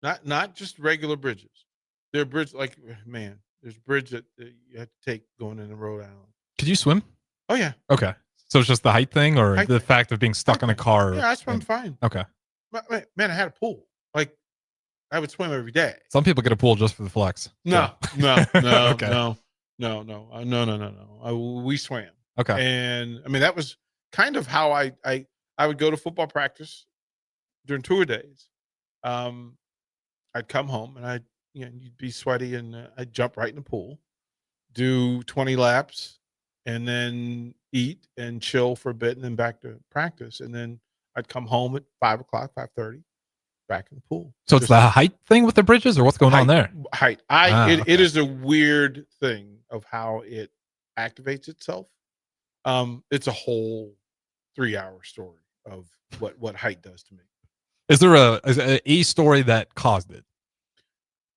not just regular bridges. There are bridges there's a bridge that you have to take going into Rhode Island. Could you swim? Oh yeah. Okay. So it's just the height thing, or the fact of being stuck in a car? Yeah, I swim fine. Okay. Man, I had a pool. Like I would swim every day. Some people get a pool just for the flex. No. Okay. No. We swam. Okay. And I mean, that was kind of how I would go to football practice during tour days. I'd come home and you'd be sweaty and I'd jump right in the pool, do 20 laps, and then eat and chill for a bit, and then back to practice. And then I'd come home at 5 o'clock, 5:30, back in the pool. So it's the height thing with the bridges, or what's going on there? Height. It is a weird thing of how it activates itself. It's a whole 3-hour story of what height does to me. Is there a story that caused it?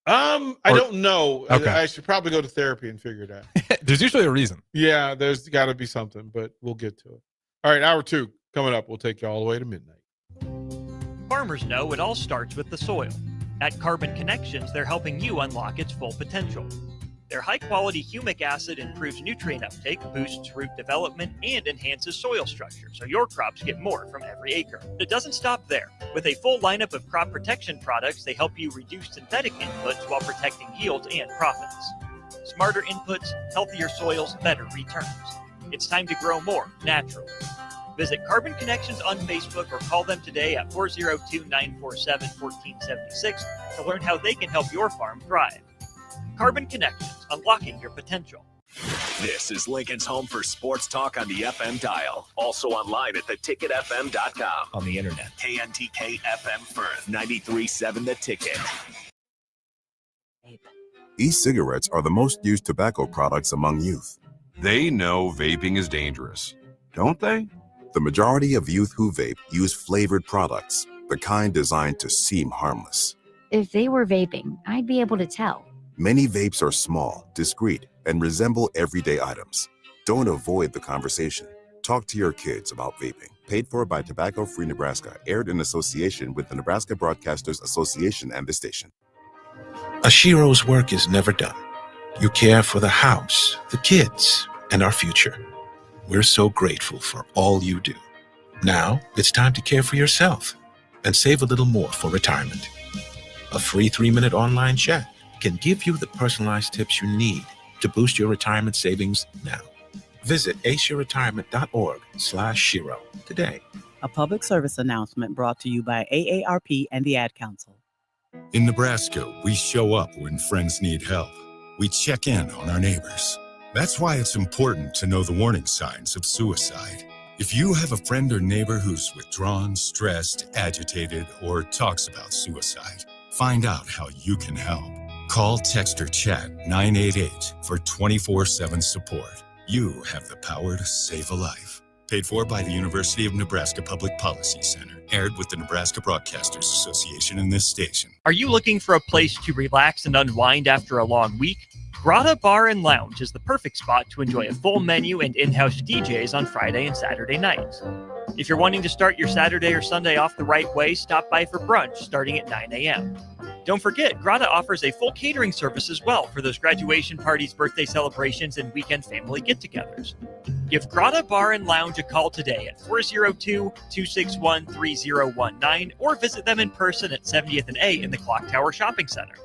I don't know. Okay. I should probably go to therapy and figure it out. There's usually a reason. Yeah, there's got to be something, but we'll get to it. All right, hour 2 coming up. We'll take you all the way to midnight. Farmers know it all starts with the soil. At Carbon Connections, they're helping you unlock its full potential. Their high-quality humic acid improves nutrient uptake, boosts root development, and enhances soil structure, so your crops get more from every acre. But it doesn't stop there. With a full lineup of crop protection products, they help you reduce synthetic inputs while protecting yields and profits. Smarter inputs, healthier soils, better returns. It's time to grow more naturally. Visit Carbon Connections on Facebook or call them today at 402-947-1476 to learn how they can help your farm thrive. Carbon Connections, unlocking your potential. This is Lincoln's home for sports talk on the FM dial. Also online at theticketfm.com. On the internet. KNTK FM Firth, 93.7 The Ticket. E-cigarettes are the most used tobacco products among youth. They know vaping is dangerous, don't they? The majority of youth who vape use flavored products, the kind designed to seem harmless. If they were vaping, I'd be able to tell. Many vapes are small, discreet, and resemble everyday items. Don't avoid the conversation. Talk to your kids about vaping. Paid for by Tobacco Free Nebraska. Aired in association with the Nebraska Broadcasters Association and the station. Ashiro's work is never done. You care for the house, the kids, and our future. We're so grateful for all you do. Now it's time to care for yourself and save a little more for retirement. A free 3-minute online chat can give you the personalized tips you need to boost your retirement savings now. Visit aceyourretirement.org/Shiro today. A public service announcement brought to you by AARP and the Ad Council. In Nebraska, we show up when friends need help. We check in on our neighbors. That's why it's important to know the warning signs of suicide. If you have a friend or neighbor who's withdrawn, stressed, agitated, or talks about suicide, find out how you can help. Call, text, or chat 988 for 24/7 support. You have the power to save a life. Paid for by the University of Nebraska Public Policy Center. Aired with the Nebraska Broadcasters Association and this station. Are you looking for a place to relax and unwind after a long week? Grata Bar and Lounge is the perfect spot to enjoy a full menu and in-house DJs on Friday and Saturday nights. If you're wanting to start your Saturday or Sunday off the right way, stop by for brunch starting at 9 a.m. Don't forget, Grata offers a full catering service as well for those graduation parties, birthday celebrations, and weekend family get-togethers. Give Grata Bar and Lounge a call today at 402-261-3019 or visit them in person at 70th and A in the Clock Tower Shopping Center.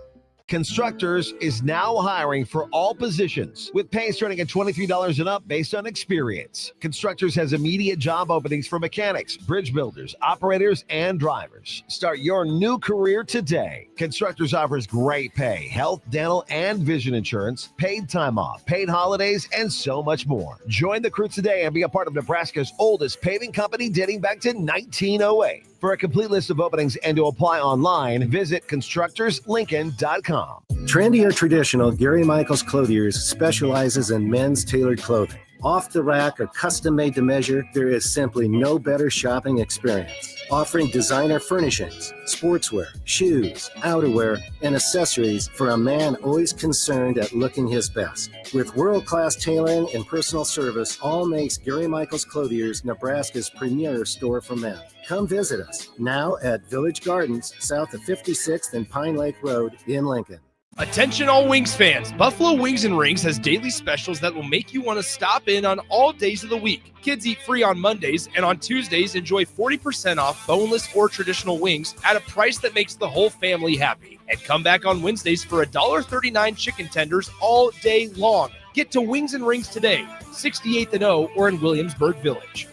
Constructors is now hiring for all positions, with pay starting at $23 and up based on experience. Constructors has immediate job openings for mechanics, bridge builders, operators, and drivers. Start your new career today. Constructors offers great pay, health, dental, and vision insurance, paid time off, paid holidays, and so much more. Join the crew today and be a part of Nebraska's oldest paving company dating back to 1908. For a complete list of openings and to apply online, visit constructorslincoln.com. Trendy or traditional, Gary Michaels Clothiers specializes in men's tailored clothing. Off the rack or custom made to measure, there is simply no better shopping experience. Offering designer furnishings, sportswear, shoes, outerwear, and accessories for a man always concerned at looking his best. With world-class tailoring and personal service, all makes Gary Michaels Clothiers Nebraska's premier store for men. Come visit us now at Village Gardens, south of 56th and Pine Lake Road in Lincoln. Attention all Wings fans, Buffalo Wings and Rings has daily specials that will make you want to stop in on all days of the week. Kids eat free on Mondays, and on Tuesdays enjoy 40% off boneless or traditional wings at a price that makes the whole family happy. And come back on Wednesdays for $1.39 chicken tenders all day long. Get to Wings and Rings today, 68th and O or in Williamsburg Village.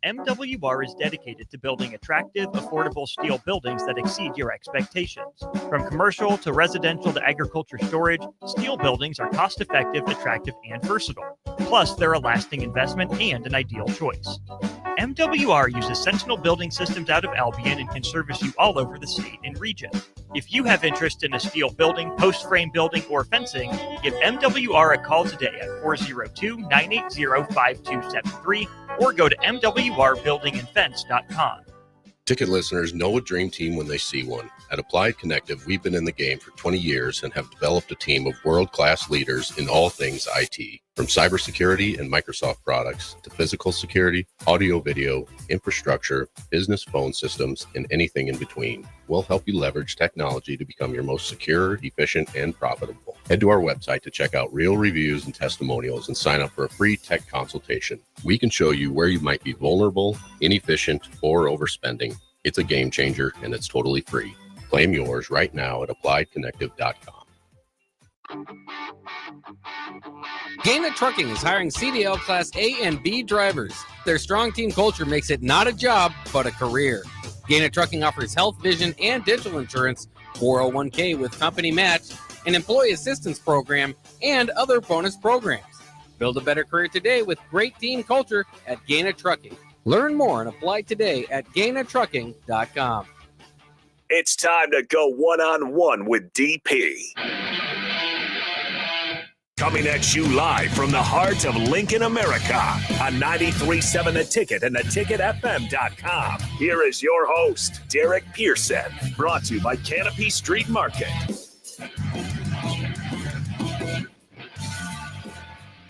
MWR is dedicated to building attractive, affordable steel buildings that exceed your expectations. From commercial to residential to agriculture storage, steel buildings are cost-effective, attractive, and versatile. Plus, they're a lasting investment and an ideal choice. MWR uses Sentinel Building Systems out of Albion and can service you all over the state and region. If you have interest in a steel building, post-frame building, or fencing, give MWR a call today at 402-980-5273 or go to mwrbuildingandfence.com. Ticket listeners know a dream team when they see one. At Applied Connective, we've been in the game for 20 years and have developed a team of world-class leaders in all things IT. From cybersecurity and Microsoft products to physical security, audio-video, infrastructure, business phone systems, and anything in between. We'll help you leverage technology to become your most secure, efficient, and profitable. Head to our website to check out real reviews and testimonials and sign up for a free tech consultation. We can show you where you might be vulnerable, inefficient, or overspending. It's a game changer, and it's totally free. Claim yours right now at appliedconnective.com. Gaina Trucking is hiring CDL Class A and B drivers. Their strong team culture makes it not a job, but a career. Gaina Trucking offers health, vision, and dental insurance, 401k with company match, an employee assistance program, and other bonus programs. Build a better career today with great team culture at Gaina Trucking. Learn more and apply today at GainaTrucking.com. It's time to go one-on-one with DP. Coming at you live from the heart of Lincoln, America on 93.7 The Ticket and theticketfm.com. Here is your host, Derek Pearson, brought to you by Canopy Street Market.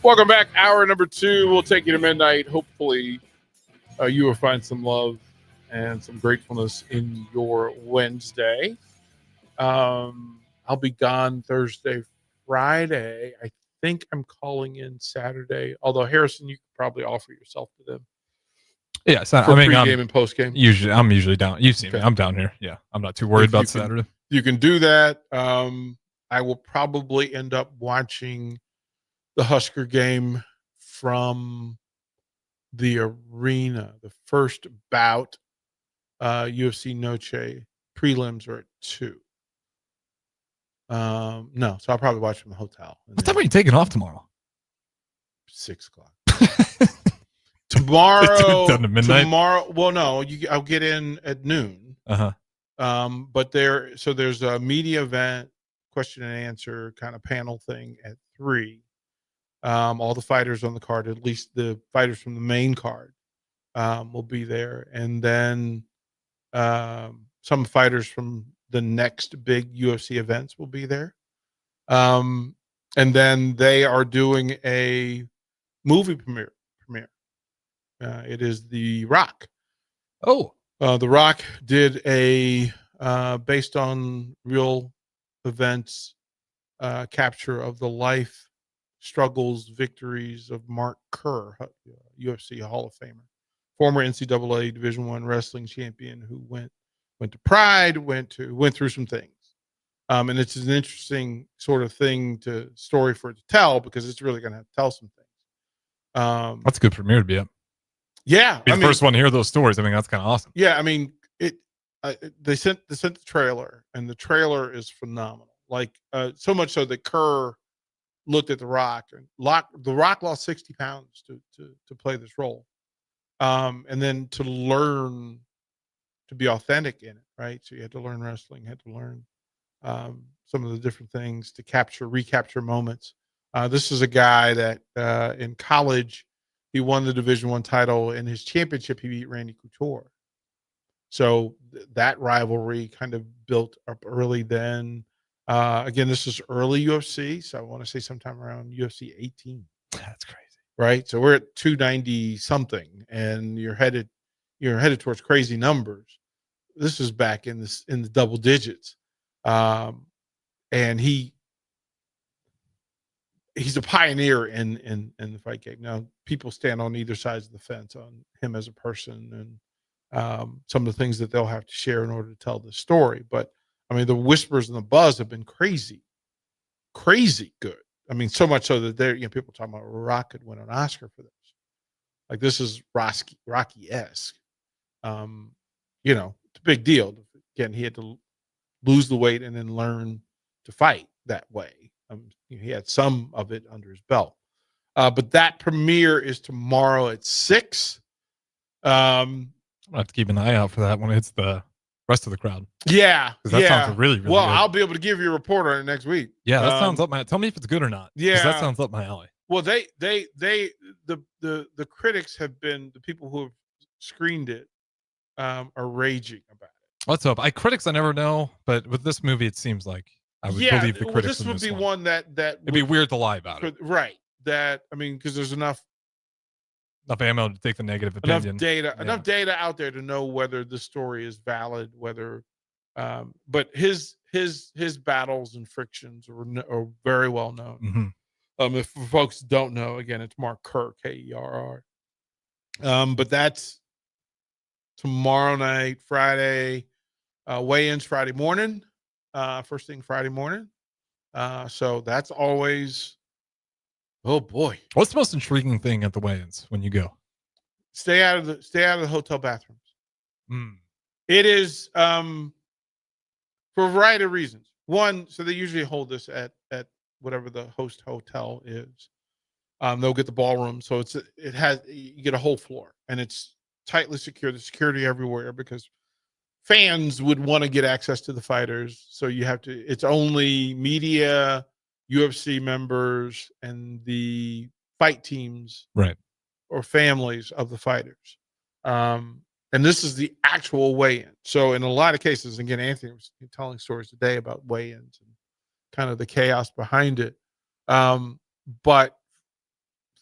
Welcome back. Hour number 2. We'll take you to midnight. Hopefully, you will find some love and some gratefulness in your Wednesday. I'll be gone Thursday, Friday. I think I'm calling in Saturday. Although Harrison, you could probably offer yourself to them. Yes, for pregame and postgame. I'm usually down. You've seen me. I'm down here. Yeah, I'm not too worried about Saturday. You can do that. I will probably end up watching the Husker game from the arena. The first bout, UFC Noche prelims are at 2. No, so I'll probably watch from the hotel. What time are you taking off tomorrow? 6 o'clock. Tomorrow, Done to midnight? tomorrow. Well, no, I'll get in at noon. But there's a media event, question and answer kind of panel thing at 3. All the fighters on the card, at least the fighters from the main card, will be there, and then some fighters from the next big UFC events will be there. And then they are doing a movie premiere. It is The Rock. Oh. The Rock did a based on real events, capture of the life, struggles, victories of Mark Kerr, UFC Hall of Famer, former NCAA Division I wrestling champion who went to Pride, went through some things. And it's an interesting sort of story for it to tell, because it's really going to have to tell some things. That's a good premiere to be at. Yeah, Be the first one to hear those stories. I mean, that's kind of awesome. Yeah, I mean, they sent the trailer, and the trailer is phenomenal. Like so much so that Kerr looked at The Rock, and The Rock lost 60 pounds to play this role, and then to learn to be authentic in it, right? So you had to learn wrestling, had to learn some of the different things to recapture moments. This is a guy that in college he won the Division I title. In his championship, he beat Randy Couture. So that rivalry kind of built up early then. Again, this is early UFC, so I want to say sometime around UFC 18. That's crazy, right? So we're at 290 something, and you're headed towards crazy numbers. This is back in the double digits, and he's a pioneer in the fight game. Now, people stand on either sides of the fence on him as a person and some of the things that they'll have to share in order to tell the story. But I mean, the whispers and the buzz have been crazy good. I mean, so much so that people talking about Rock could win an Oscar for this. Like, this is Rocky-esque. It's a big deal. Again, he had to lose the weight and then learn to fight that way. He had some of it under his belt. But that premiere is tomorrow at 6. I'll have to keep an eye out for that when it hits the rest of the crowd. Yeah. That sounds really, really well, good. I'll be able to give you a report on it next week. Yeah, that sounds up my. Tell me if it's good or not. Yeah, that sounds up my alley. Well, the critics have been, the people who have screened it are raging about it. Let's hope. Critics I never know, but with this movie, it seems like I would believe the critics. This would be one that it'd be weird to lie about it, right? That, I mean, because there's enough ammo to take the negative opinion. Enough data out there to know whether the story is valid, whether but his battles and frictions are very well known. Mm-hmm. If folks don't know, again, it's Mark Kerr, Kerr. But that's tomorrow night, Friday, weigh-ins Friday morning, first thing Friday morning. So that's always, oh boy. What's the most intriguing thing at the weigh-ins when you go? Stay out of the hotel bathrooms. Mm. It is for a variety of reasons. One, so they usually hold this at whatever the host hotel is. They'll get the ballroom, so you get a whole floor, and it's tightly secure. There's security everywhere because fans would want to get access to the fighters. So it's only media, UFC members, and the fight teams, right, or families of the fighters. And this is the actual weigh-in. So in a lot of cases, again, Anthony was telling stories today about weigh-ins and kind of the chaos behind it. But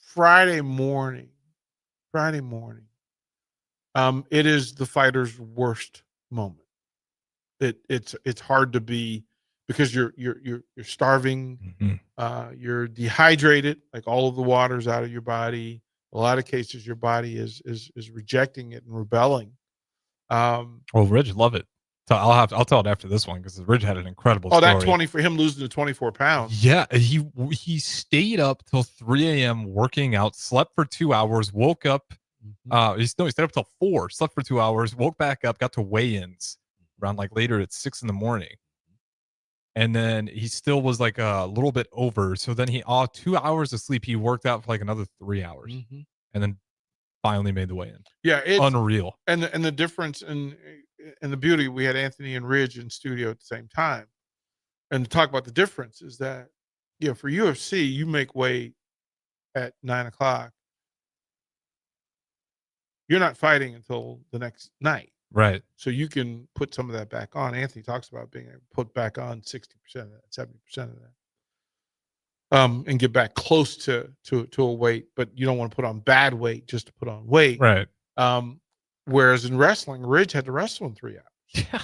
Friday morning, it is the fighter's worst moment. It's hard to be, because you're starving, mm-hmm. You're dehydrated, like all of the water's out of your body. A lot of cases, your body is rejecting it and rebelling. Well, Ridge, love it. So I'll tell it after this one, because Ridge had an incredible story. That 20 for him losing to 24 pounds. Yeah, he stayed up till 3 a.m. working out, slept for 2 hours, woke up. He stayed up till 4, slept for 2 hours, woke back up, got to weigh-ins around like later at 6 a.m. And then he still was like a little bit over. So then 2 hours of sleep, he worked out for like another 3 hours, and then finally made the weigh-in. Yeah, it's unreal. And the difference and the beauty, we had Anthony and Ridge in studio at the same time, and to talk about the difference is that, for UFC, you make weight at 9 o'clock. You're not fighting until the next night. Right. So you can put some of that back on. Anthony talks about being able to put back on 60% of that, 70% of that. And get back close to a weight, but you don't want to put on bad weight just to put on weight. Right. Whereas in wrestling, Ridge had to wrestle in 3 hours. Yeah.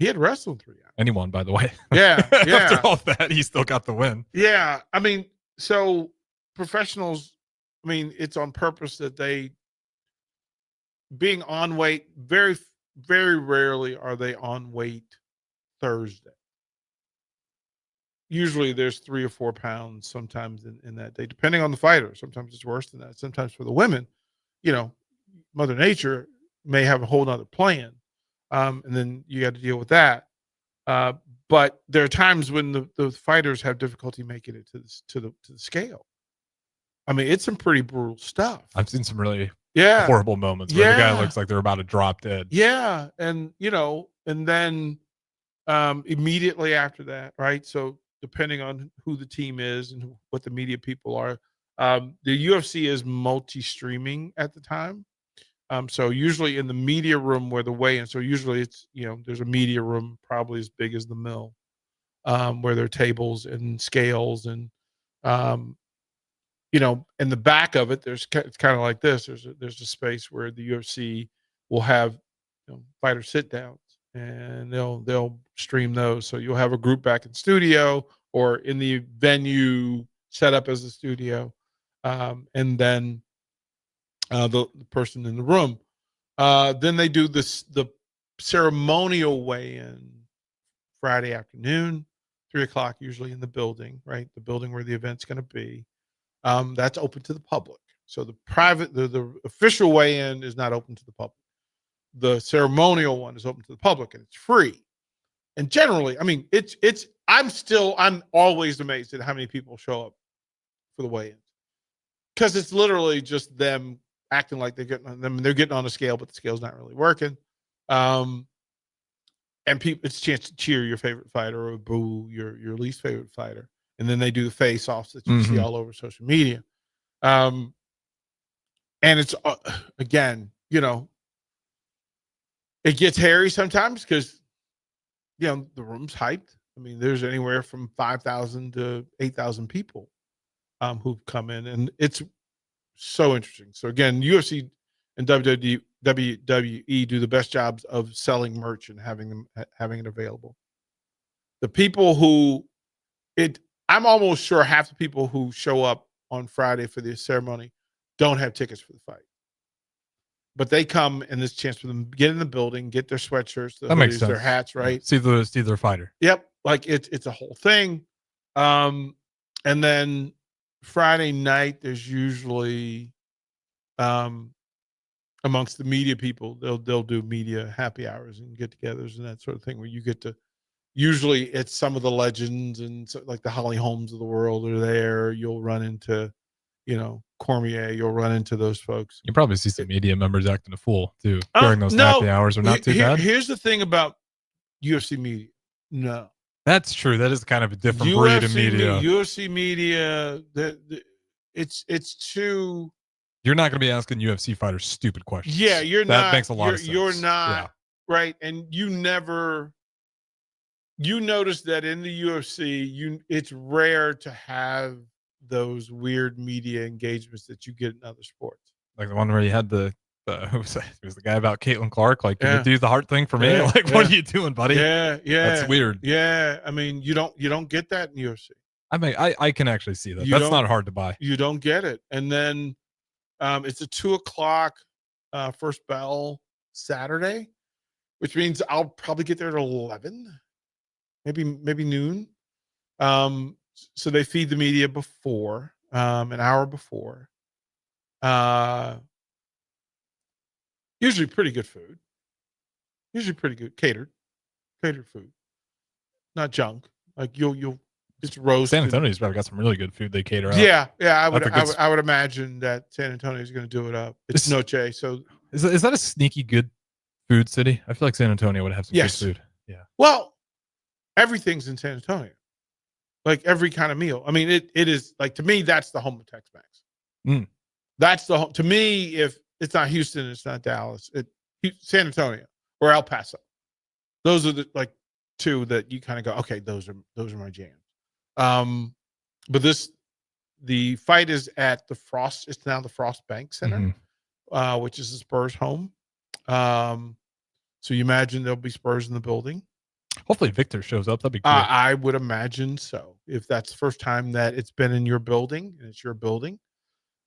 He had wrestled 3 hours. And he won, by the way. Yeah, yeah. After all that, he still got the win. Yeah, I mean, so professionals, I mean, it's on purpose that they being on weight. Very, very rarely are they on weight Thursday. Usually there's 3 or 4 pounds sometimes in that day, depending on the fighter. Sometimes it's worse than that. Sometimes for the women, Mother Nature may have a whole nother plan. And then you got to deal with that. But there are times when the fighters have difficulty making it to the scale. I mean, it's some pretty brutal stuff. I've seen some really horrible moments where the guy looks like they're about to drop dead. Yeah. And, and then immediately after that, right? So depending on who the team is and what the media people are, the UFC is multi-streaming at the time. So usually in the media room where the weigh-in, so usually it's, there's a media room probably as big as the mill, where there are tables and scales and, in the back of it, it's kind of like this. There's a space where the UFC will have fighter sit downs, and they'll stream those. So you'll have a group back in studio or in the venue set up as a studio, and then the person in the room. Then they do the ceremonial weigh-in Friday afternoon, 3:00 usually in the building, right? The building where the event's going to be. That's open to the public. So the official weigh-in is not open to the public. The ceremonial one is open to the public and it's free. And generally, I mean, I'm always amazed at how many people show up for the weigh-in, because it's literally just them acting like they're getting on a scale, but the scale's not really working. And it's a chance to cheer your favorite fighter or boo your least favorite fighter. And then they do the face-offs that you see all over social media. And it's, again, it gets hairy sometimes because, the room's hyped. I mean, there's anywhere from 5,000 to 8,000 people who've come in. And it's so interesting. So, again, UFC and WWE do the best jobs of selling merch and having it available. The people who I'm almost sure half the people who show up on Friday for the ceremony don't have tickets for the fight, but they come and there's a chance for them to get in the building, get their sweatshirts, their hoodies, their hats, right? See their fighter. Yep. Like it's a whole thing. And then Friday night, there's usually, amongst the media people, they'll do media happy hours and get-togethers and that sort of thing where you get to. Usually it's some of the legends and like the Holly Holmes of the world are there. You'll run into, Cormier. You'll run into those folks. You probably see some media members acting a fool too during those happy hours. Are not too bad. Here's the thing about UFC media. No, that's true. That is kind of a different breed of media. UFC media. It's too. You're not going to be asking UFC fighters stupid questions. Yeah, you're not. That makes a lot of sense. You're not right, and you never. You notice that in the UFC, it's rare to have those weird media engagements that you get in other sports. Like the one where you had who was that? It was the guy about Caitlin Clark. Like, can you do the heart thing for me? What are you doing, buddy? Yeah. That's weird. Yeah. I mean, you don't get that in UFC. I mean, I can actually see that. That's not hard to buy. You don't get it. And then it's a 2:00 first bell Saturday, which means I'll probably get there at 11. Maybe noon. So they feed the media before, an hour before. Usually pretty good food. Usually pretty good catered food, not junk. Like you'll it's roasted. San Antonio's probably got some really good food they cater out. Yeah. I would imagine that San Antonio is going to do it up. It's Noche. So is that a sneaky good food city? I feel like San Antonio would have some good food. Yeah. Well. Everything's in San Antonio, like every kind of meal. I mean, it is like, to me, that's the home of Tex-Mex. That's the home to me. If it's not Houston, it's not Dallas. San Antonio or El Paso. Those are the two that you kind of go, okay, those are my jams. But the fight is at the Frost. It's now the Frost Bank Center, which is the Spurs home. So you imagine there'll be Spurs in the building. Hopefully Victor shows up. That'd be cool. I would imagine so. If that's the first time that it's been in your building and it's your building,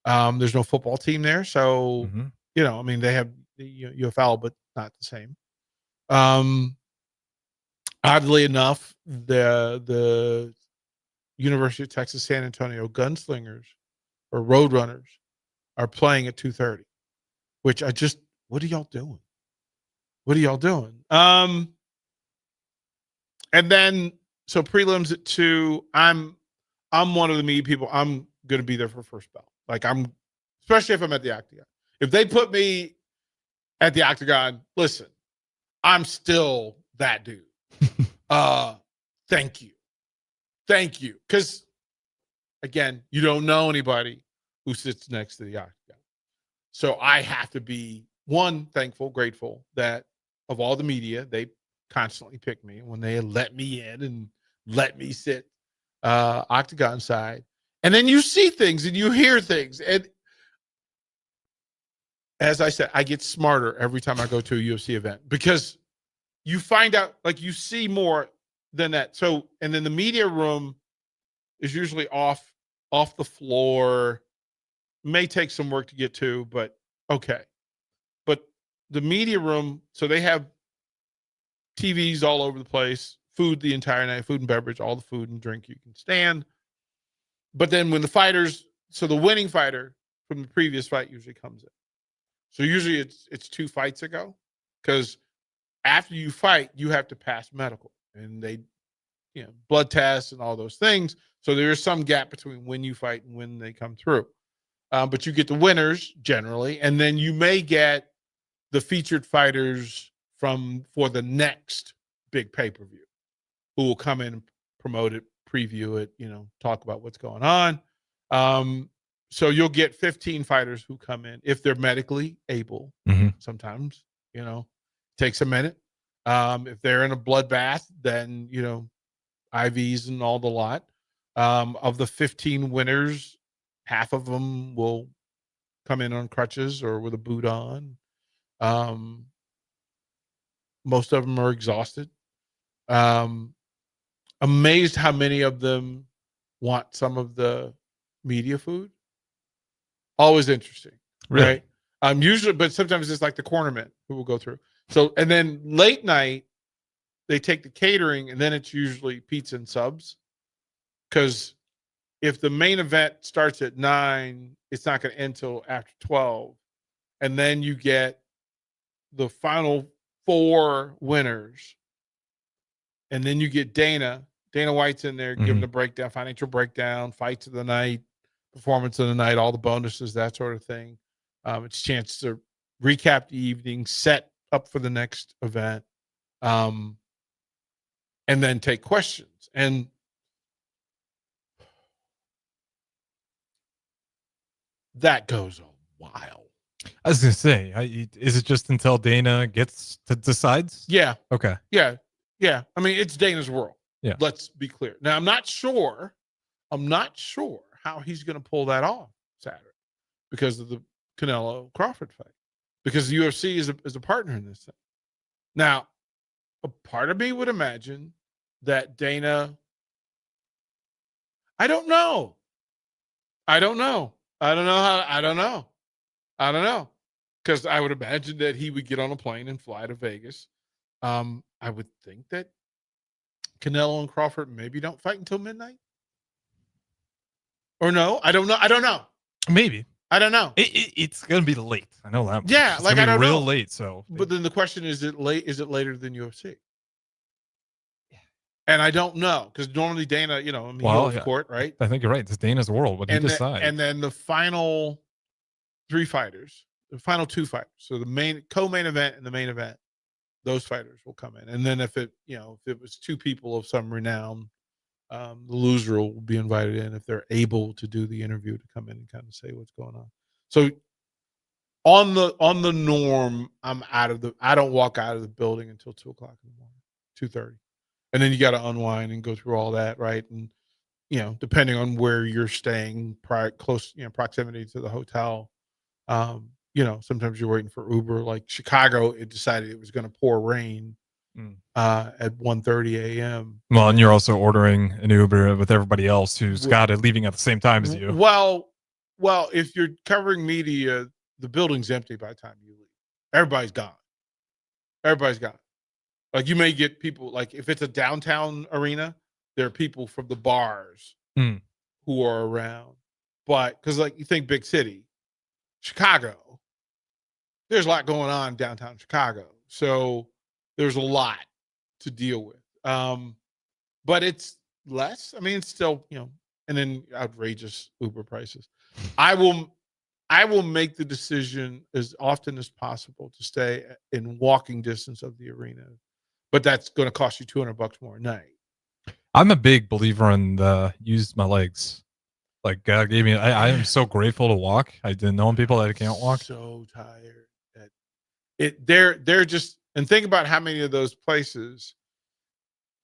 there's no football team there, so you know, I mean, they have the UFL, but not the same. Oddly enough, the University of Texas San Antonio Gunslingers or Roadrunners are playing at 2:30, which what are y'all doing? What are y'all doing? And then so prelims at 2. I'm one of the media people. I'm gonna be there for first bell. Like especially if I'm at the Octagon. If they put me at the Octagon, listen, I'm still that dude. Thank you. Because again, you don't know anybody who sits next to the Octagon. So I have to be thankful, grateful that of all the media, they constantly pick me when they let me in and let me sit Octagon side. And then you see things and you hear things. And as I said, I get smarter every time I go to a UFC event because you find out, like, you see more than that. So, and then the media room is usually off the floor. May take some work to get to, but okay. But the media room, so they have TVs all over the place, food the entire night, food and beverage, all the food and drink you can stand. But then when the fighters, so the winning fighter from the previous fight usually comes in. So usually it's 2 fights ago, because after you fight, you have to pass medical and they, blood tests and all those things. So there is some gap between when you fight and when they come through. But you get the winners generally, and then you may get the featured fighters for the next big pay-per-view who will come in and promote it, preview it, talk about what's going on. So you'll get 15 fighters who come in if they're medically able. Sometimes, takes a minute. If they're in a bloodbath, then, IVs and all the lot. Of the 15 winners, half of them will come in on crutches or with a boot on. Most of them are exhausted. Amazed how many of them want some of the media food. Always interesting, Really? right? Usually, but sometimes it's like the cornermen who will go through. So, and then late night, they take the catering, and then it's usually pizza and subs. Because if the main event starts at 9, it's not going to end till after 12. And then you get the final 4 winners. And then you get Dana White's in there giving the breakdown, financial breakdown, fights of the night, performance of the night, all the bonuses, that sort of thing. It's a chance to recap the evening, set up for the next event, and then take questions. And that goes a while. I was gonna say, is it just until Dana decides? Yeah. Okay. Yeah. I mean, it's Dana's world. Yeah. Let's be clear. Now, I'm not sure how he's going to pull that off Saturday because of the Canelo Crawford fight, because the UFC is a partner in this thing. Now, a part of me would imagine that Dana, I don't know. Because I would imagine that he would get on a plane and fly to Vegas. I would think that Canelo and Crawford maybe don't fight until midnight. Or no, I don't know. Maybe. I don't know. It's gonna be late. I know that much. Yeah, it's like gonna I be don't real know. late. So, but then the question is it later than UFC? And I don't know, because normally Dana, of court, right? I think you're right. It's Dana's world. What do you decide? And then the final 3 fighters, the final 2 fighters, so the co-main event and the main event, those fighters will come in. And then if it was 2 people of some renown, the loser will be invited in if they're able to do the interview, to come in and kind of say what's going on. So on the norm, I don't walk out of the building until 2:00 in the morning, 2:30. And then you got to unwind and go through all that, right? And depending on where you're staying, close, proximity to the hotel, sometimes you're waiting for Uber. Like Chicago, it decided it was going to pour rain at 1:30 a.m. Well, and you're also ordering an Uber with everybody else who's got it leaving at the same time as you. Well, if you're covering media, the building's empty by the time you leave. Everybody's gone. Like you may get people, like if it's a downtown arena, there are people from the bars who are around. But because like you think big city, Chicago, there's a lot going on downtown Chicago. So there's a lot to deal with. But it's less. I mean, it's still, and then outrageous Uber prices. I will make the decision as often as possible to stay in walking distance of the arena, but that's going to cost you $200 more a night. I'm a big believer in use my legs. Like God gave me, I am so grateful to walk. I didn't know people that can't walk. So tired. They're just, and think about how many of those places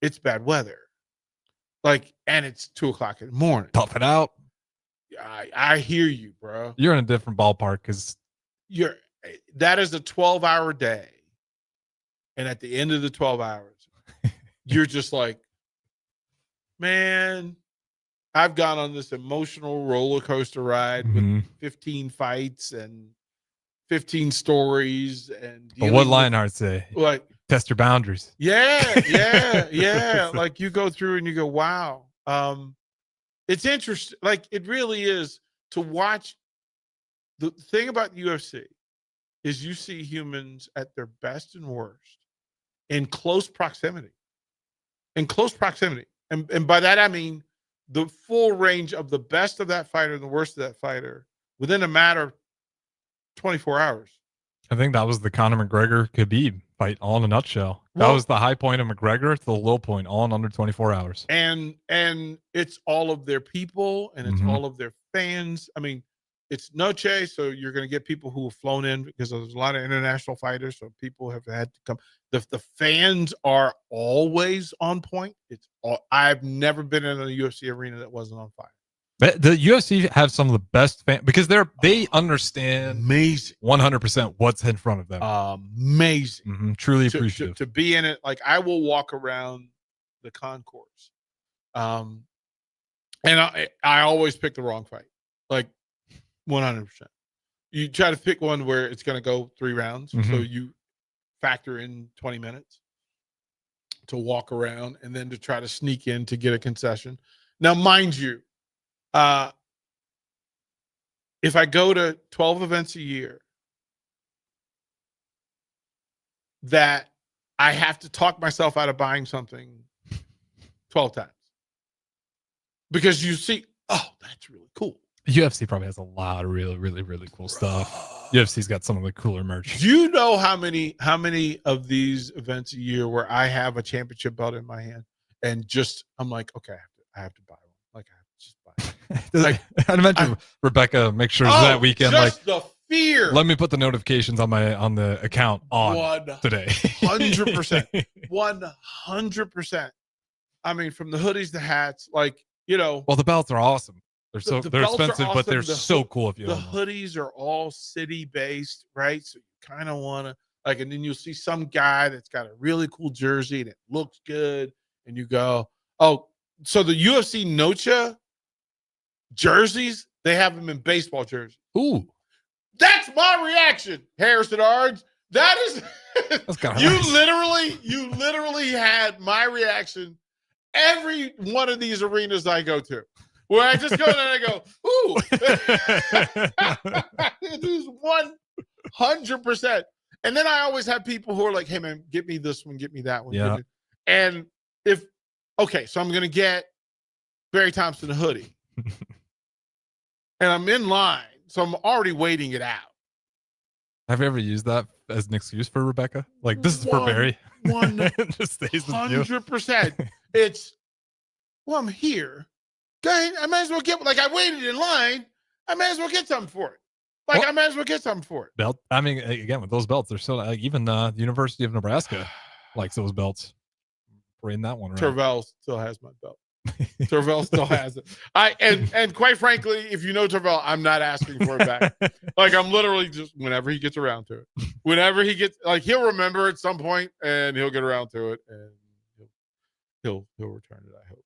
it's bad weather. Like, and it's 2:00 in the morning. Tough it out. I hear you, bro. You're in a different ballpark because that is a 12-hour day. And at the end of the 12 hours, you're just like, man, I've gone on this emotional roller coaster ride with 15 fights and 15 stories. But what Lionheart say? Like, test your boundaries. Yeah. Like you go through and you go, wow. It's interesting. Like it really is to watch. The thing about UFC is you see humans at their best and worst in close proximity. And by that, I mean the full range of the best of that fighter and the worst of that fighter within a matter of 24 hours. I think that was the Conor McGregor Khabib fight all in a nutshell. That was the high point of McGregor to the low point, all in under 24 hours. And it's all of their people and it's all of their fans. I mean, it's Noche, so you're going to get people who have flown in because there's a lot of international fighters, so people have had to come. The fans are always on point. I've never been in a UFC arena that wasn't on fire. The UFC have some of the best fans because they understand amazing 100% what's in front of them. Amazing. Truly appreciative. To be in it. Like I will walk around the concourse. And I always pick the wrong fight. Like 100%. You try to pick one where it's going to go 3 rounds. So you factor in 20 minutes to walk around and then to try to sneak in to get a concession. Now, mind you, if I go to 12 events a year, that I have to talk myself out of buying something 12 times. Because you see, oh, that's really cool. UFC probably has a lot of really, really, really cool stuff. UFC's got some of the cooler merch. Do you know how many of these events a year where I have a championship belt in my hand and just I'm like, okay, I have to buy one. Like I have to just buy it. Like, I'd mention Rebecca make sure that weekend just like the fear. Let me put the notifications on the account on today. 100%. 100%. I mean, from the hoodies, the hats, like, well, the belts are awesome. They're they're expensive, but they're The so cool if you the don't know. hoodies are all city based, right? So you kind of want to like, and then you'll see some guy that's got a really cool jersey and it looks good, and you go, oh, so the UFC Noche jerseys, they have them in baseball jerseys. Ooh, that's my reaction, Harrison Ards. That is you literally had my reaction every one of these arenas I go to. Where I just go in and I go, ooh. It is 100%. And then I always have people who are like, hey, man, get me this one, get me that one. Yeah. And so I'm going to get Barry Thompson a hoodie. And I'm in line, so I'm already waiting it out. Have you ever used that as an excuse for Rebecca? Like, this is for Barry. Just stays with you. 100%. It's, well, I'm here. I might as well get, like, I waited in line. I might as well get something for it. Like, I might as well get something for it. Belt. I mean, again, with those belts, they're so, like, even the University of Nebraska likes those belts. Bring that one around. Tervel still has my belt. Tervel still has it. And quite frankly, if you know Tervel, I'm not asking for it back. Like, I'm literally just, whenever he gets around to it, he'll remember at some point and he'll get around to it and he'll return it, I hope.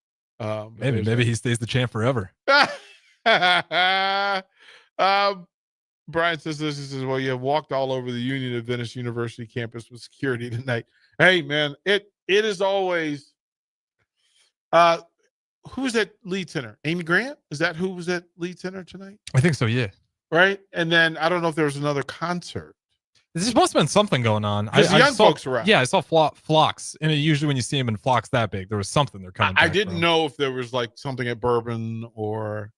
Maybe he stays the champ forever. Brian says this. He says, well, you have walked all over the Union of Venice University campus with security tonight. Hey, man, it is always who was at Lead Center? Amy Grant? Is that who was at Lead Center tonight? I think so, yeah. Right? And then I don't know if there was another concert. There must have been something going on. Because the young folks were out. Yeah, I saw flocks. And usually when you see them in flocks that big, there was something they're coming I didn't know if there was like something at Bourbon or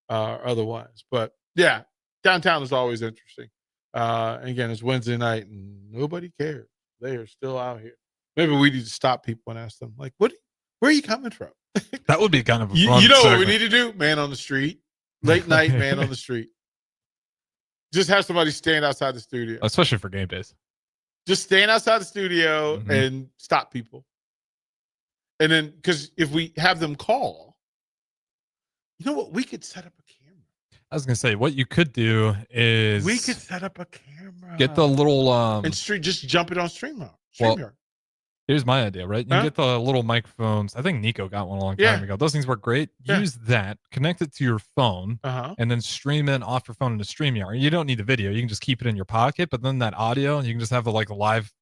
otherwise. But yeah, downtown is always interesting. And again, it's Wednesday night and nobody cares. They are still out here. Maybe we need to stop people and ask them, like, where are you coming from? That would be kind of a you fun know segment. what we need to do? Man on the street. Late night, man on the street. Just have somebody stand outside the studio. Especially for game days. Just stand outside the studio and stop people. And then, because if we have them call, you know what? We could set up a camera. I was going to say, what you could do is... We could set up a camera. Get the little... and just jump it on StreamYard. Well, here's my idea, right? You get the little microphones. I think Nico got one a long time ago. Those things work great. Yeah. Use that, connect it to your phone, and then stream it off your phone into StreamYard. You don't need the video. You can just keep it in your pocket, but then that audio, you can just have a live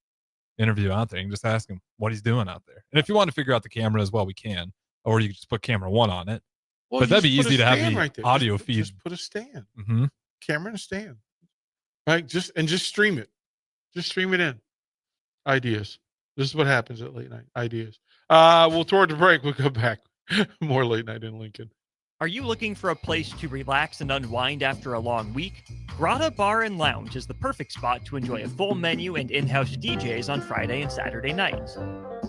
interview out there. You can just ask him what he's doing out there. And if you want to figure out the camera as well, we can. Or you can just put camera 1 on it. Well, but that'd be easy to have the right there. audio feed. Just put a stand. Camera and a stand. Right? Just stream it. Just stream it in. Ideas. This is what happens at late night. Ideas. We'll toward the break. We'll come back. More late night in Lincoln. Are you looking for a place to relax and unwind after a long week? Grotto Bar and Lounge is the perfect spot to enjoy a full menu and in-house DJs on Friday and Saturday nights.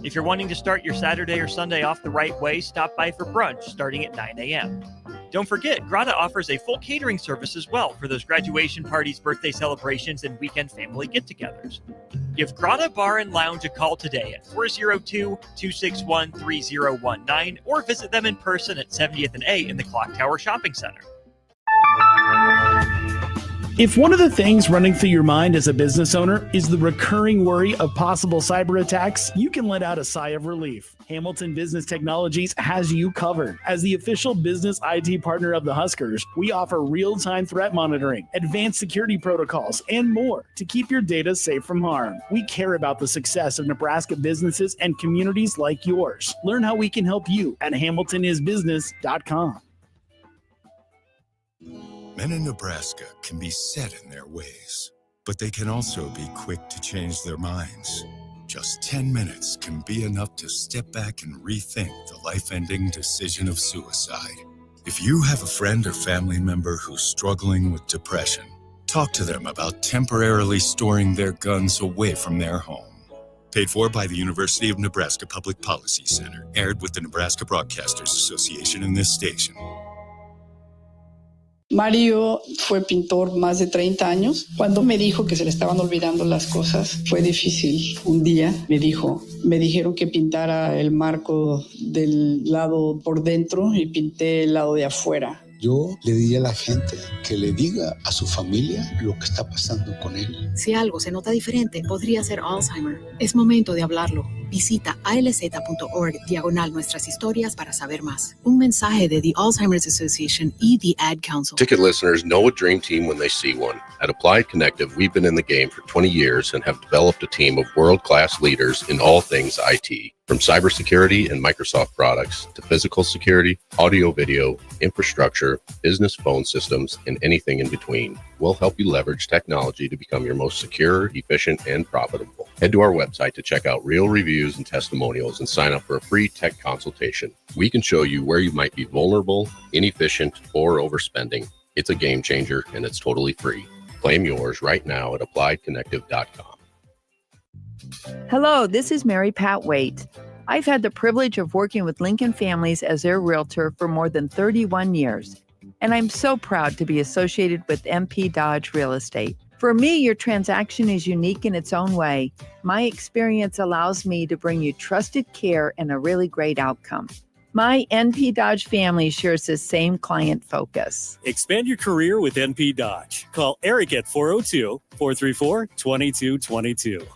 If you're wanting to start your Saturday or Sunday off the right way, stop by for brunch starting at 9 a.m. Don't forget, Grotto offers a full catering service as well for those graduation parties, birthday celebrations, and weekend family get-togethers. Give Grotto Bar and Lounge a call today at 402-261-3019 or visit them in person at 70th and A in the Clock Tower Shopping Center. If one of the things running through your mind as a business owner is the recurring worry of possible cyber attacks, you can let out a sigh of relief. Hamilton Business Technologies has you covered. As the official business IT partner of the Huskers, we offer real-time threat monitoring, advanced security protocols, and more to keep your data safe from harm. We care about the success of Nebraska businesses and communities like yours. Learn how we can help you at hamiltonisbusiness.com. Men in Nebraska can be set in their ways, but they can also be quick to change their minds. Just 10 minutes can be enough to step back and rethink the life-ending decision of suicide. If you have a friend or family member who's struggling with depression, talk to them about temporarily storing their guns away from their home. Paid for by the University of Nebraska Public Policy Center. Aired with the Nebraska Broadcasters Association in this station. Mario fue pintor más de 30 años. Cuando me dijo que se le estaban olvidando las cosas, fue difícil. Un día me dijeron que pintara el marco del lado por dentro y pinté el lado de afuera. Yo le diría a la gente que le diga a su familia lo que está pasando con él. Si algo se nota diferente, podría ser Alzheimer. Es momento de hablarlo. Visita alz.org/nuestras historias para saber más. Un mensaje de The Alzheimer's Association y The Ad Council. Ticket listeners know a dream team when they see one. At Applied Connective, we've been in the game for 20 years and have developed a team of world-class leaders in all things IT. From cybersecurity and Microsoft products to physical security, audio, video, infrastructure, business phone systems, and anything in between, we'll help you leverage technology to become your most secure, efficient, and profitable. Head to our website to check out real reviews and testimonials and sign up for a free tech consultation. We can show you where you might be vulnerable, inefficient, or overspending. It's a game changer, and it's totally free. Claim yours right now at appliedconnective.com. Hello, this is Mary Pat Waite. I've had the privilege of working with Lincoln families as their realtor for more than 31 years, and I'm so proud to be associated with MP Dodge Real Estate. For me, your transaction is unique in its own way. My experience allows me to bring you trusted care and a really great outcome. My NP Dodge family shares the same client focus. Expand your career with NP Dodge. Call Eric at 402-434-2222.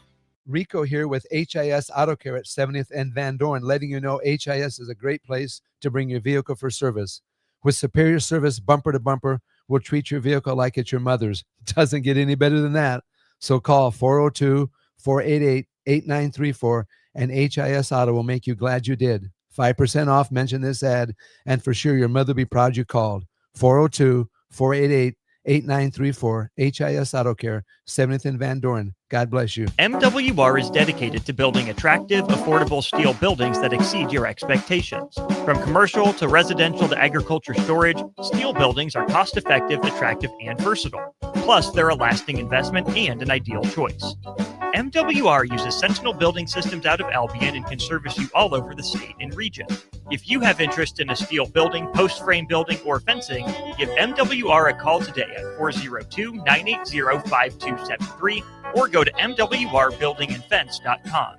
Rico here with HIS Auto Care at 70th and Van Dorn, letting you know HIS is a great place to bring your vehicle for service. With superior service, bumper to bumper, we'll treat your vehicle like it's your mother's. Doesn't get any better than that. So call 402-488-8934 and HIS Auto will make you glad you did. 5% off, mention this ad, and for sure your mother will be proud you called. 402-488-8934, HIS Auto Care, 70th and Van Dorn. God bless you. MWR is dedicated to building attractive, affordable steel buildings that exceed your expectations. From commercial to residential to agriculture storage, steel buildings are cost-effective, attractive, and versatile. Plus, they're a lasting investment and an ideal choice. MWR uses Sentinel Building Systems out of Albion and can service you all over the state and region. If you have interest in a steel building, post frame building, or fencing, give MWR a call today at 402-980-5273 or go to mwrbuildingandfence.com.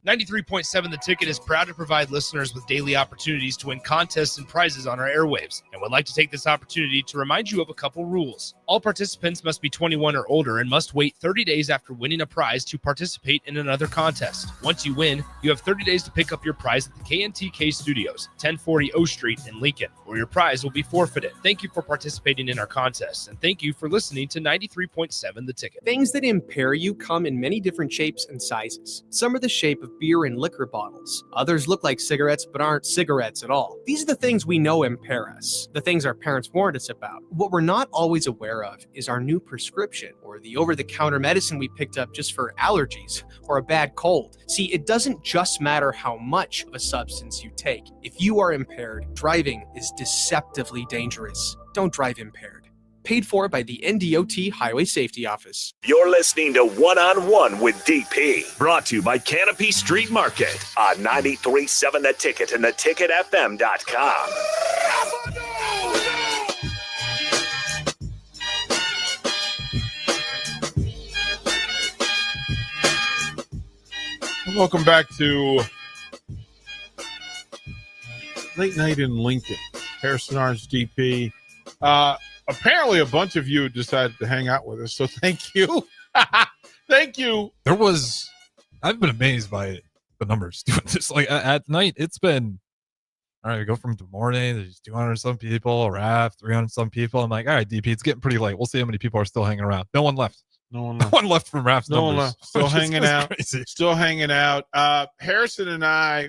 93.7 The Ticket is proud to provide listeners with daily opportunities to win contests and prizes on our airwaves, and would like to take this opportunity to remind you of a couple rules. All participants must be 21 or older and must wait 30 days after winning a prize to participate in another contest. Once you win, you have 30 days to pick up your prize at the KNTK Studios, 1040 O Street in Lincoln, or your prize will be forfeited. Thank you for participating in our contests, and thank you for listening to 93.7 The Ticket. Things that impair you come in many different shapes and sizes. Some are the shape of beer and liquor bottles. Others look like cigarettes but aren't cigarettes at all. These are the things we know impair us, the things our parents warned us about. What we're not always aware of is our new prescription or the over-the-counter medicine we picked up just for allergies or a bad cold. See, it doesn't just matter how much of a substance you take. If you are impaired, driving is deceptively dangerous. Don't drive impaired. Paid for by the NDOT Highway Safety Office. You're listening to One on One with DP, brought to you by Canopy Street Market on 93.7 The Ticket and theticketfm.com. Welcome back to Late Night in Lincoln. Harrison Arns, DP. Apparently, a bunch of you decided to hang out with us, so thank you. Thank you. I've been amazed by the numbers doing this. Like at night, it's been, all right, we go from the morning, there's 200 some people, Raph, 300 some people. I'm like, all right, DP, it's getting pretty late. We'll see how many people are still hanging around. No one left. No one left from Raph's No numbers. one left. Still hanging out. Crazy. Still hanging out. Harrison and I,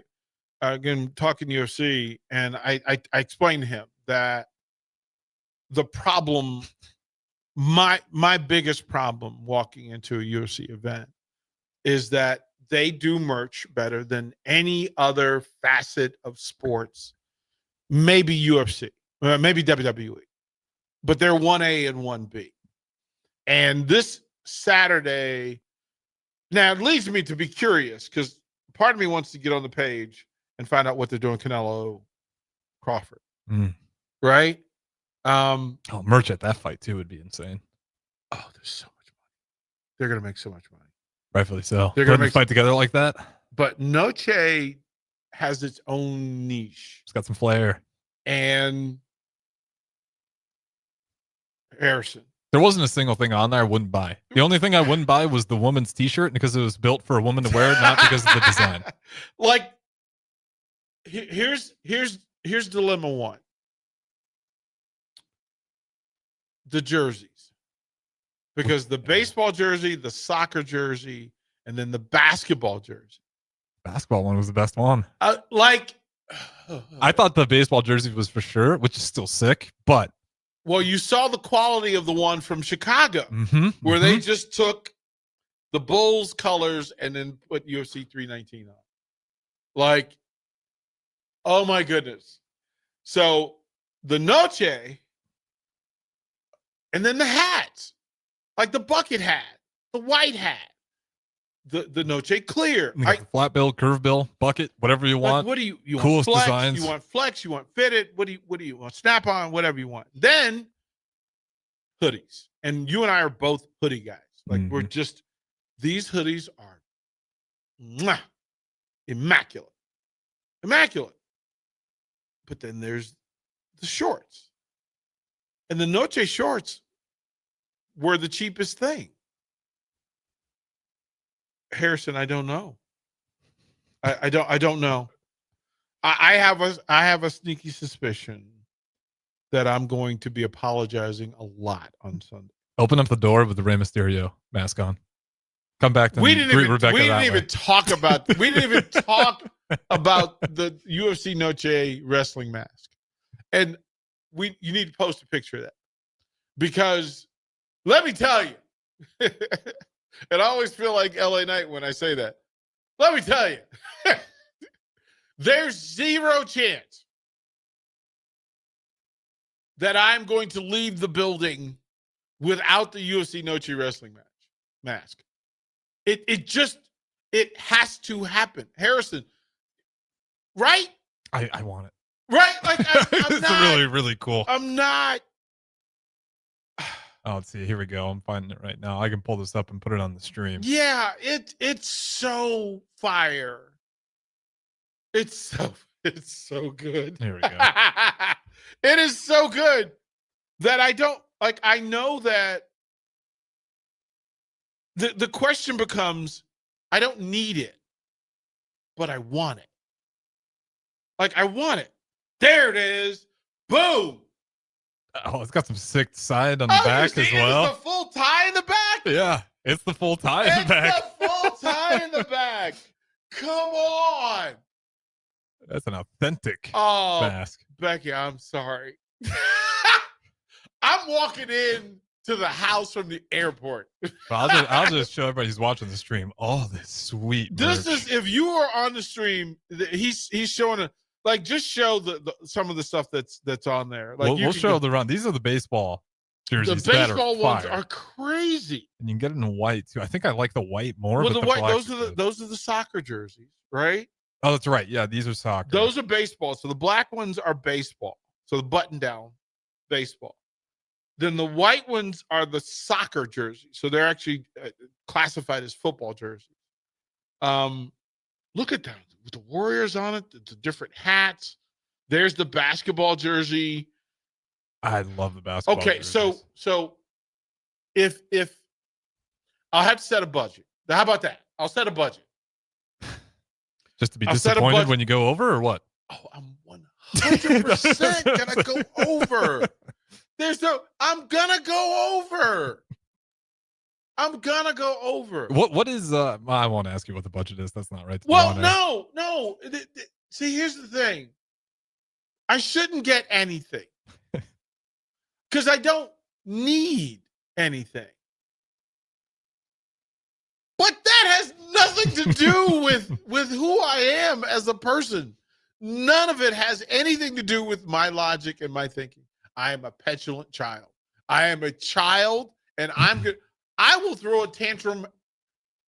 again, talking UFC, and I explained to him that the problem, my biggest problem walking into a UFC event is that they do merch better than any other facet of sports, maybe UFC, maybe WWE, but they're 1A and 1B. And this Saturday, now it leads me to be curious because part of me wants to get on the page and find out what they're doing Canelo Crawford, right? Merch at that fight too would be insane. Oh, there's so much money. They're gonna make so much money. Rightfully so. They're Putting gonna the fight together like that. But Noche has its own niche. It's got some flair. And Harrison. There wasn't a single thing on there I wouldn't buy. The only thing I wouldn't buy was the woman's t-shirt because it was built for a woman to wear it, not because of the design. Like, here's dilemma one. The jerseys. Because the baseball jersey, the soccer jersey, and then the basketball jersey. Basketball one was the best one. I thought the baseball jersey was for sure, which is still sick, but well, you saw the quality of the one from Chicago, where they just took the Bulls colors and then put UFC 319 on. Like, oh my goodness. So the Noche, and then the hats, like the bucket hat, the white hat, the Noche clear. Flat bill, curve bill, bucket, whatever you want. Like, what do you coolest want? Flex, designs. You want flex? You want fitted? What do you want? Snap on? Whatever you want. Then hoodies, and you and I are both hoodie guys. Like we're just these hoodies are immaculate. But then there's the shorts. And the Noche shorts were the cheapest thing. Harrison, I don't know. I don't know. I have a sneaky suspicion that I'm going to be apologizing a lot on Sunday. Open up the door with the Rey Mysterio mask on. Come back to We didn't even talk about the UFC Noche wrestling mask. And you need to post a picture of that. Because let me tell you, and I always feel like LA Knight when I say that. Let me tell you, there's zero chance that I'm going to leave the building without the UFC Noche wrestling mask. It has to happen. Harrison, right? I want it. Right? Like I'm it's not, really, really cool. I'm not. Oh, let's see. Here we go. I'm finding it right now. I can pull this up and put it on the stream. Yeah, it's so fire. It's so good. Here we go. It is so good that I know that the question becomes, I don't need it, but I want it. Like, I want it. There it is. Boom. Oh, it's got some sick side on the back as well. It's the full tie in the back. Yeah, it's the full tie in the back. It's the full tie in the back. Come on. That's an authentic Oh, mask. Becky, I'm sorry. I'm walking in to the house from the airport. I'll just show everybody who's watching the stream all this sweet This merch. is, if you are on the stream, he's showing just show some of the stuff that's on there. Like we'll show the run. These are the baseball jerseys. The baseball ones fire. are crazy. And you can get it in white too. I think I like the white more. Well, but the the white, black's those are the soccer jerseys, right? Oh, that's right. Yeah, these are soccer. Those are baseball. So the black ones are baseball. So the button down baseball. Then the white ones are the soccer jerseys. So they're actually classified as football jerseys. Look at that. With the Warriors on it, the different hats. There's the basketball jersey. I love the basketball. Okay, jerseys. so if I'll have to set a budget. How about that? I'll set a budget. Just to be I'll set a disappointed budget. when you go over, or what? Oh, I'm 100% gonna go over. I'm gonna go over. I'm gonna go over. What is I won't ask you what the budget is. That's not right. to be Well, on air. no. See, here's the thing. I shouldn't get anything because I don't need anything. But that has nothing to do with who I am as a person. None of it has anything to do with my logic and my thinking. I am a petulant child. I am a child, and I'm good. I will throw a tantrum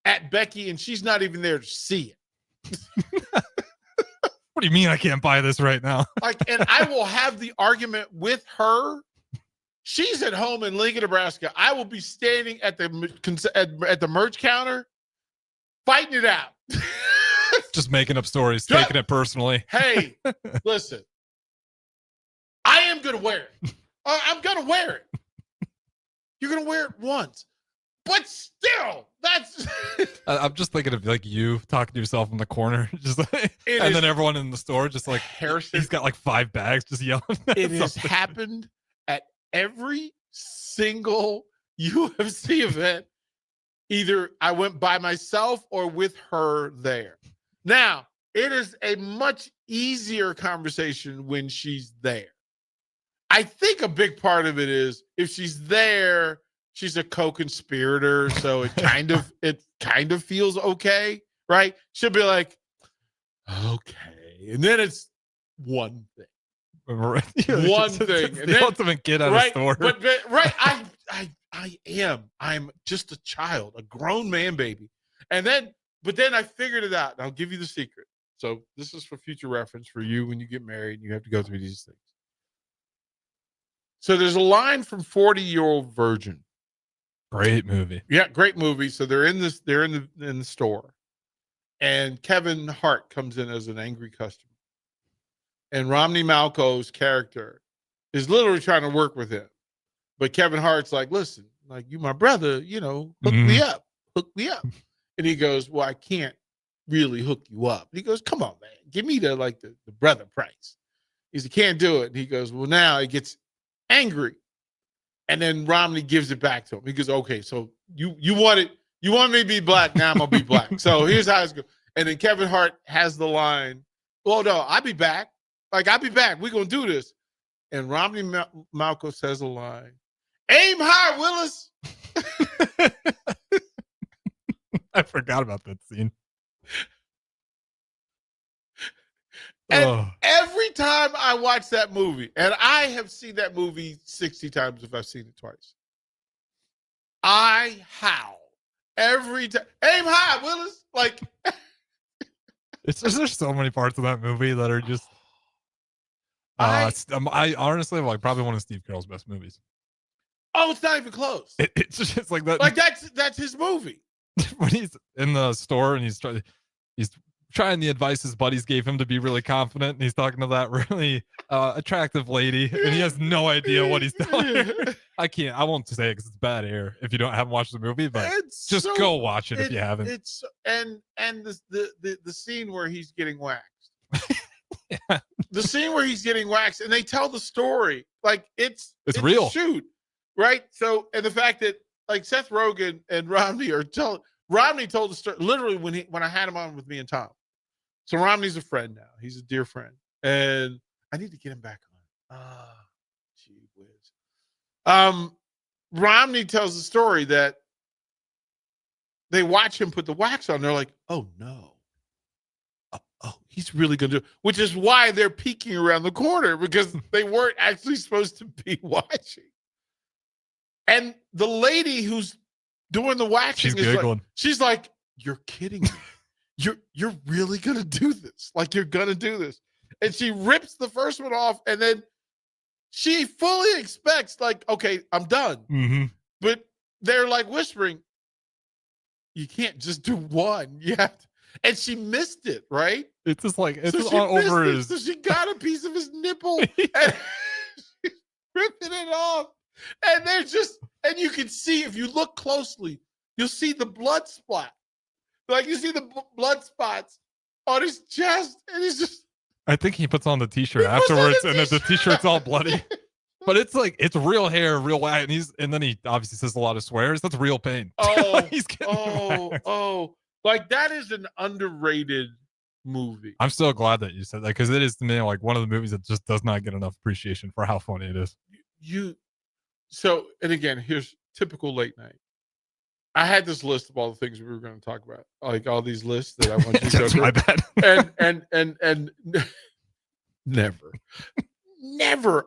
at Becky, and she's not even there to see it. What do you mean I can't buy this right now? And I will have the argument with her. She's at home in Lincoln, Nebraska. I will be standing at the merch counter, fighting it out. Just making up stories, taking it personally. Hey, listen. I am going to wear it. I'm going to wear it. You're going to wear it once. But still, that's... I'm just thinking of like you talking to yourself in the corner, just like, then everyone in the store just like Harrison. He's got like 5 bags, just yelling. It has happened at every single UFC event. Either I went by myself or with her there. Now, it is a much easier conversation when she's there. I think a big part of it is if she's there, she's a co-conspirator, so it kind of feels okay, right? She'll be like, okay, and then it's one thing. Right. One thing. The And then, ultimate get out of store. But I'm just a child, a grown man baby. But then I figured it out, and I'll give you the secret. So this is for future reference for you when you get married and you have to go through these things. So there's a line from 40-Year-Old Virgin. Great movie. Yeah, great movie. So they're in the store. And Kevin Hart comes in as an angry customer. and Romney Malco's character is literally trying to work with him. But Kevin Hart's like, listen, like, you my brother, hook me up. And he goes, well, I can't really hook you up. And he goes, come on, man, give me the brother price. He said, can't do it. And he goes, well, now he gets angry. And then Romney gives it back to him. He goes, okay, so you want me to be black, now I'm gonna be black. So here's how it's going. And then Kevin Hart has the line, well, no, I'll be back. Like, I'll be back. We're gonna do this. And Romney Malco says a line, aim high, Willis. I forgot about that scene. And every time I watch that movie, and I have seen that movie 60 times if I've seen it twice, I howl every time. Aim high, Willis. Like, there's so many parts of that movie that are just. I honestly like probably one of Steve Carell's best movies. Oh, it's not even close. It's just like that. Like that's his movie. When he's in the store and he's trying the advice his buddies gave him to be really confident, and he's talking to that really attractive lady, and he has no idea what he's telling her. I won't say it because it's bad air if you haven't watched the movie, but go watch it if you haven't. It's and the scene where he's getting waxed. Yeah. The scene where he's getting waxed, and they tell the story like it's real. A shoot, right? So, and the fact that like Seth Rogen and Romney Romney told the story literally when I had him on with me and Tom. So Romney's a friend now. He's a dear friend, and I need to get him back on. Gee whiz. Romney tells the story that they watch him put the wax on. They're like, oh no. Oh, he's really going to do it, which is why they're peeking around the corner because they weren't actually supposed to be watching. And the lady who's doing the waxing she's like, you're kidding me. You're really going to do this. Like, you're going to do this. And she rips the first one off, and then she fully expects, like, okay, I'm done. Mm-hmm. But they're like whispering, you can't just do one. You have to. And she missed it, right? It's just like all over his. So she got a piece of his nipple and she's ripping it off. And they're just, and you can see if you look closely, you'll see the blood spot. Like you see the blood spots on his chest, and he's just. I think he puts on the t-shirt afterwards, and then the t-shirt's all bloody. But it's like it's real hair, real wax, and then he obviously says a lot of swears. That's real pain. Oh, he's getting like that is an underrated movie. I'm so glad that you said that because it is to me like one of the movies that just does not get enough appreciation for how funny it is. So, and again, here's typical late night. I had this list of all the things we were going to talk about, like all these lists that I want you to go through. My bad. and never.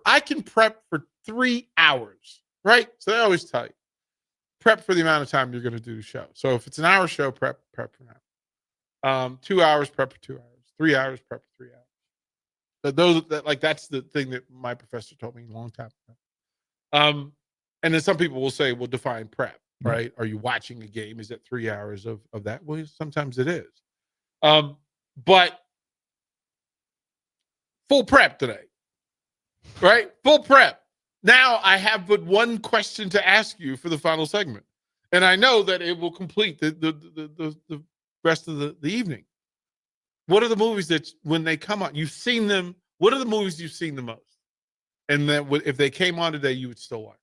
I can prep for 3 hours, right? So they always tell you, prep for the amount of time you're going to do the show. So if it's an hour show, prep for an hour. 2 hours, prep for 2 hours. 3 hours, prep for 3 hours. That's the thing that my professor told me a long time ago. And then some people will say, well, define prep, right? Are you watching a game? Is it 3 hours of that? Well, sometimes it is. But full prep today, right? Full prep. Now I have but one question to ask you for the final segment. And I know that it will complete the rest of the evening. What are the movies that when they come on, you've seen them? What are the movies you've seen the most? And then if they came on today, you would still watch.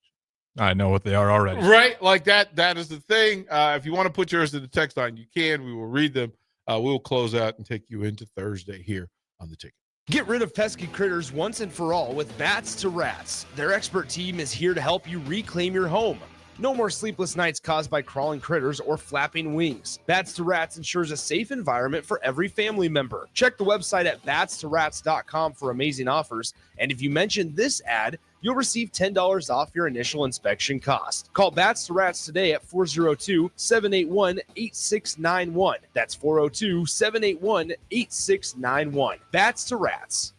I know what they are already. Right? Like that is the thing. If you want to put yours in the text line, you can. We will read them. We will close out and take you into Thursday here on The Ticket. Get rid of pesky critters once and for all with Bats to Rats. Their expert team is here to help you reclaim your home. No more sleepless nights caused by crawling critters or flapping wings. Bats to Rats ensures a safe environment for every family member. Check the website at batstoRats.com for amazing offers. And if you mention this ad, you'll receive $10 off your initial inspection cost. Call Bats to Rats today at 402-781-8691. That's 402-781-8691. Bats to Rats.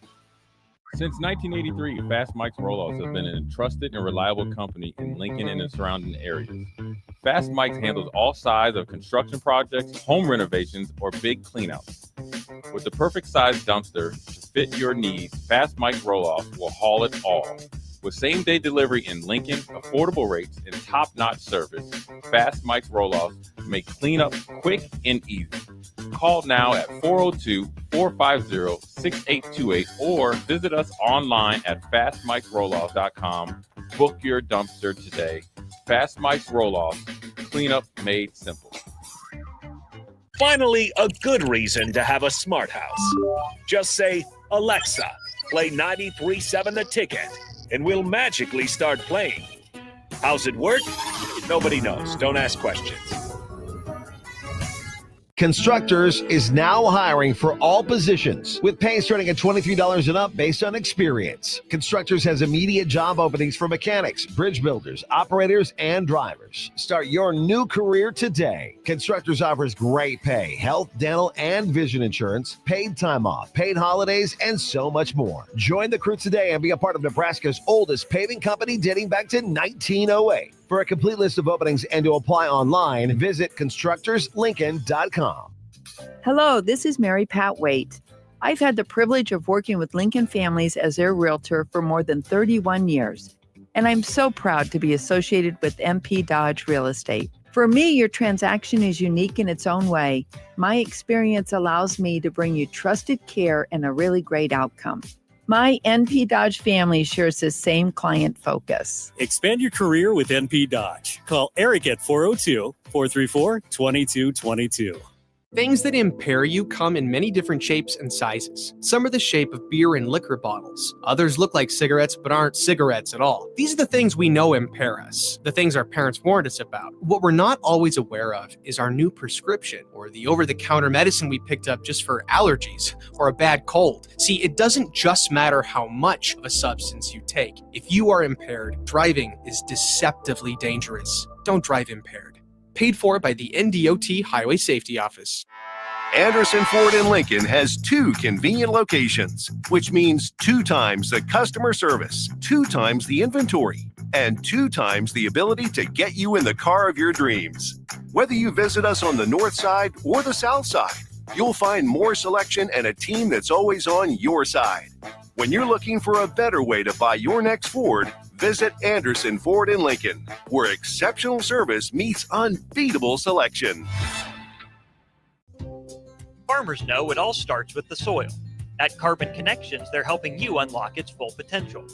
Since 1983, Fast Mike's Rollouts have been a trusted and reliable company in Lincoln and the surrounding areas. Fast Mike's handles all sides of construction projects, home renovations, or big cleanouts. With the perfect size dumpster to fit your needs, Fast Mike's Roll-Off will haul it all. With same-day delivery in Lincoln, affordable rates, and top-notch service, Fast Mike's Roll-Offs make cleanup quick and easy. Call now at 402-450-6828 or visit us online at fastmikesrolloff.com. Book your dumpster today. Fast Mike's Roll-Offs, cleanup made simple. Finally, a good reason to have a smart house. Just say, Alexa, play 93.7 The Ticket, and we'll magically start playing. How's it work? Nobody knows. Don't ask questions. Constructors is now hiring for all positions, with pay starting at $23 and up based on experience. Constructors has immediate job openings for mechanics, bridge builders, operators, and drivers. Start your new career today. Constructors offers great pay, health, dental, and vision insurance, paid time off, paid holidays, and so much more. Join the crew today and be a part of Nebraska's oldest paving company dating back to 1908. For a complete list of openings and to apply online, visit constructorslincoln.com. Hello, this is Mary Pat Waite. I've had the privilege of working with Lincoln Families as their realtor for more than 31 years, and I'm so proud to be associated with MP Dodge Real Estate. For me, your transaction is unique in its own way. My experience allows me to bring you trusted care and a really great outcome. My NP Dodge family shares the same client focus. Expand your career with NP Dodge. Call Eric at 402-434-2222. Things that impair you come in many different shapes and sizes. Some are the shape of beer and liquor bottles. Others look like cigarettes but aren't cigarettes at all. These are the things we know impair us, the things our parents warned us about. What we're not always aware of is our new prescription or the over-the-counter medicine we picked up just for allergies or a bad cold. See, it doesn't just matter how much of a substance you take. If you are impaired, driving is deceptively dangerous. Don't drive impaired. Paid for by the NDOT Highway Safety Office. Anderson Ford in Lincoln has 2 convenient locations, which means 2 times the customer service, 2 times the inventory, and 2 times the ability to get you in the car of your dreams. Whether you visit us on the north side or the south side, you'll find more selection and a team that's always on your side. When you're looking for a better way to buy your next Ford, visit Anderson Ford in Lincoln, where exceptional service meets unbeatable selection. Farmers know it all starts with the soil. At Carbon Connections, they're helping you unlock its full potential.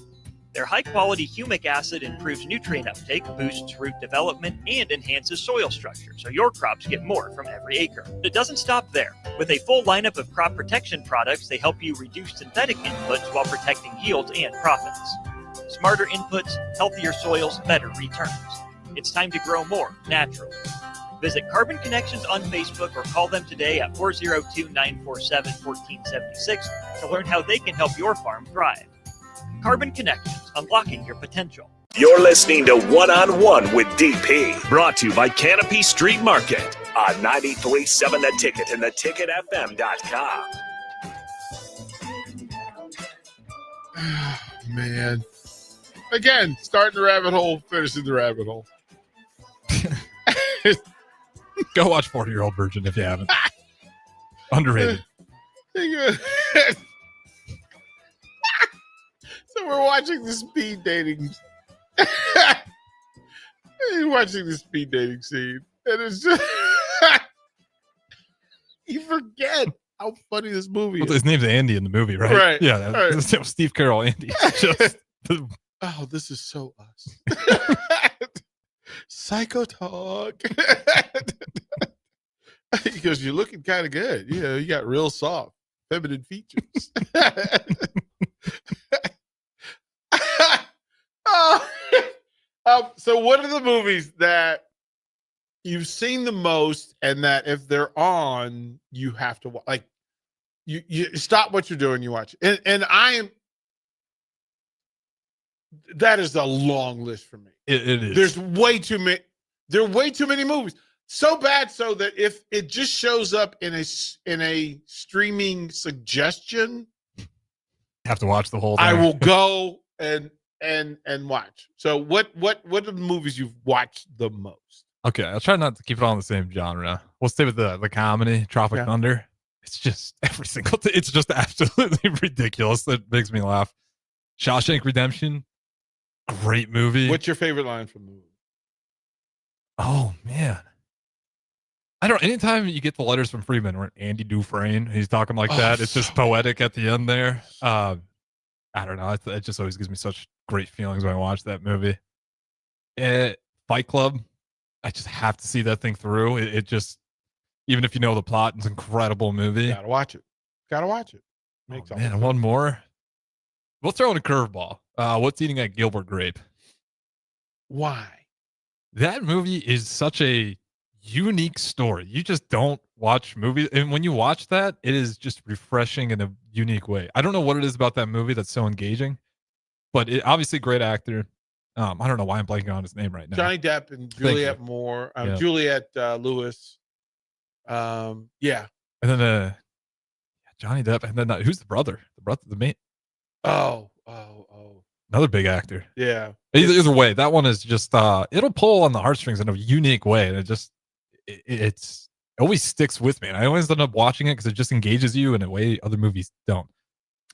Their high-quality humic acid improves nutrient uptake, boosts root development, and enhances soil structure, so your crops get more from every acre. But it doesn't stop there. With a full lineup of crop protection products, they help you reduce synthetic inputs while protecting yields and profits. Smarter inputs, healthier soils, better returns. It's time to grow more naturally. Visit Carbon Connections on Facebook or call them today at 402-947-1476 to learn how they can help your farm thrive. Carbon Connections, unlocking your potential. You're listening to One-on-One with DP, brought to you by Canopy Street Market on 93.7 The Ticket and theticketfm.com. Man. Again, starting the rabbit hole, finishing the rabbit hole. Go watch 40-Year-Old Virgin if you haven't. Underrated. So we're watching the speed dating. You're watching the speed dating scene, and it's just you forget how funny this movie is. Well, his name's Andy in the movie, right? Right. Yeah, Right. Steve Carroll, Andy. Just, Oh, this is so us. Psycho talk. He goes, "You're looking kind of good. You know, you got real soft, feminine features." So what are the movies that you've seen the most and that if they're on, you have to watch? Like, you stop what you're doing, you watch it. And that is a long list for me. it is. There's way too many. There are way too many movies. So bad so that if it just shows up in a streaming suggestion, have to watch the whole thing. I will go and watch. So what are the movies you've watched the most? Okay, I'll try not to keep it all in the same genre. We'll stay with the comedy, Tropic Thunder. It's just every single thing. It's just absolutely ridiculous. That makes me laugh. Shawshank Redemption, great movie. What's your favorite line from the movie? Oh man, I don't. Anytime you get the letters from Freeman or Andy Dufresne, he's talking like that. It's just poetic at the end there. I don't know. It just always gives me such great feelings when I watch that movie. Fight Club, I just have to see that thing through. It just, even if you know the plot, it's an incredible movie. Gotta watch it. Gotta watch it. Makes all Man, sense. one more. We'll throw in a curveball. What's Eating at Gilbert Grape? Why? That movie is such a unique story. You just don't watch movies. And when you watch that, it is just refreshing in a unique way. I don't know what it is about that movie that's so engaging, but obviously great actor. I don't know why I'm blanking on his name right now. Johnny Depp and Juliette Moore. Yeah. Juliette Lewis. Yeah. And then Johnny Depp. And then who's the brother? The main. Oh. Another big actor. Yeah. Either way, that one is just it'll pull on the heartstrings in a unique way, and it always sticks with me. And I always end up watching it because it just engages you in a way other movies don't.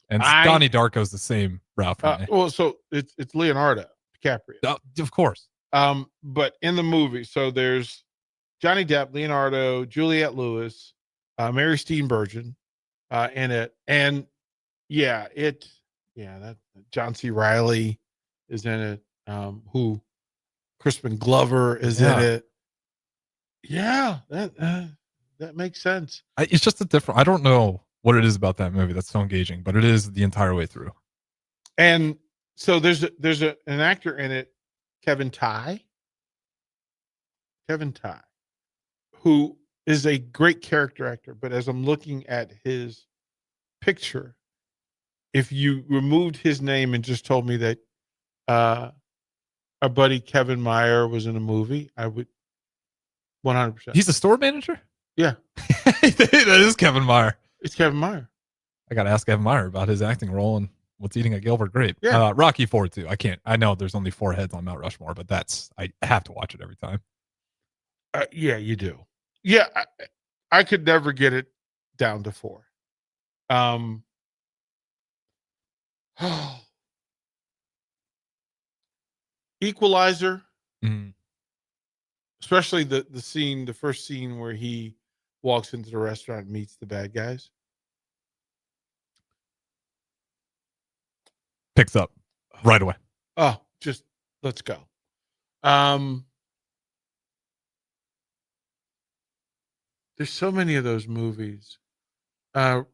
And Donnie Darko's the same route for me. Well, so it's Leonardo DiCaprio. Of course. But in the movie, so there's Johnny Depp, Leonardo, Juliette Lewis, Mary Steenburgen in it, and that John C. Reilly is in it. Who Crispin Glover is in it. Yeah, that makes sense. It's just a different. I don't know what it is about that movie that's so engaging, but it is the entire way through. And so there's an actor in it, Kevin Tighe, who is a great character actor. But as I'm looking at his picture, if you removed his name and just told me that our buddy Kevin Meyer was in a movie, I would 100%. He's a store manager? Yeah. That is Kevin Meyer. It's Kevin Meyer. I got to ask Kevin Meyer about his acting role and What's Eating at Gilbert Grape. Yeah. Rocky IV too. I know there's only 4 heads on Mount Rushmore, but I have to watch it every time. Yeah, you do. Yeah, I could never get it down to 4. Equalizer, especially the first scene where he walks into the restaurant and meets the bad guys. Picks up right away. Oh, just let's go. There's so many of those movies. What's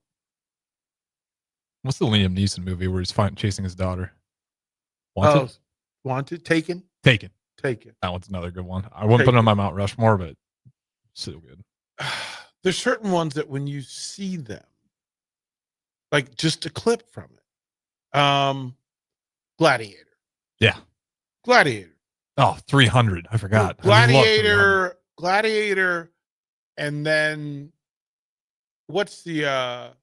the Liam Neeson movie where he's chasing his daughter? Wanted? Taken. That one's another good one. I wouldn't put it on my Mount Rushmore, but so good. There's certain ones that when you see them, like just a clip from it. Gladiator. Yeah. Gladiator. Oh, 300. I forgot. Gladiator. And then what's the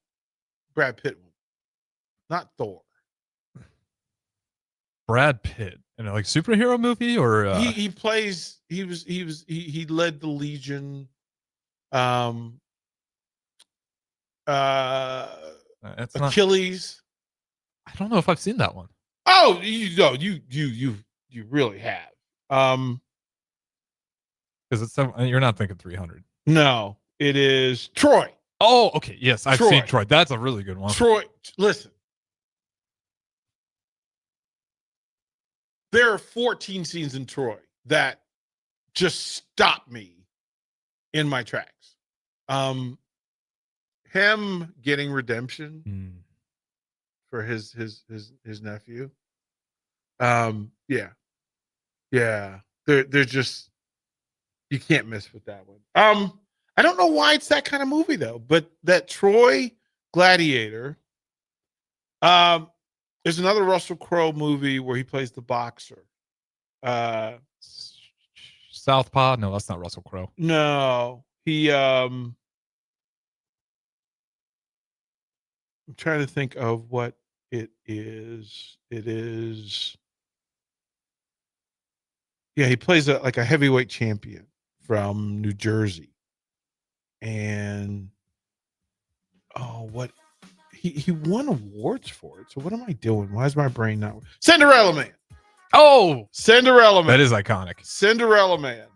Brad Pitt one? Not Thor. Brad Pitt in a like superhero movie or he plays he led the Legion. Achilles. I don't know if I've seen that one. Oh, you really have. Because you're not thinking 300. No, it is Troy. Oh, okay. Yes, I've seen Troy. That's a really good one. Troy, listen. There are 14 scenes in Troy that just stop me in my tracks. Him getting redemption for his nephew. Yeah. They're just, you can't miss with that one. I don't know why it's that kind of movie though, but that Troy Gladiator. There's another Russell Crowe movie where he plays the boxer. Southpaw? No, that's not Russell Crowe. No, he. I'm trying to think of what it is. It is. Yeah, he plays a heavyweight champion from New Jersey, and what he won awards for it. So what am I doing? Why is my brain not? Cinderella Man. Oh, Cinderella Man. that is iconic. Cinderella Man.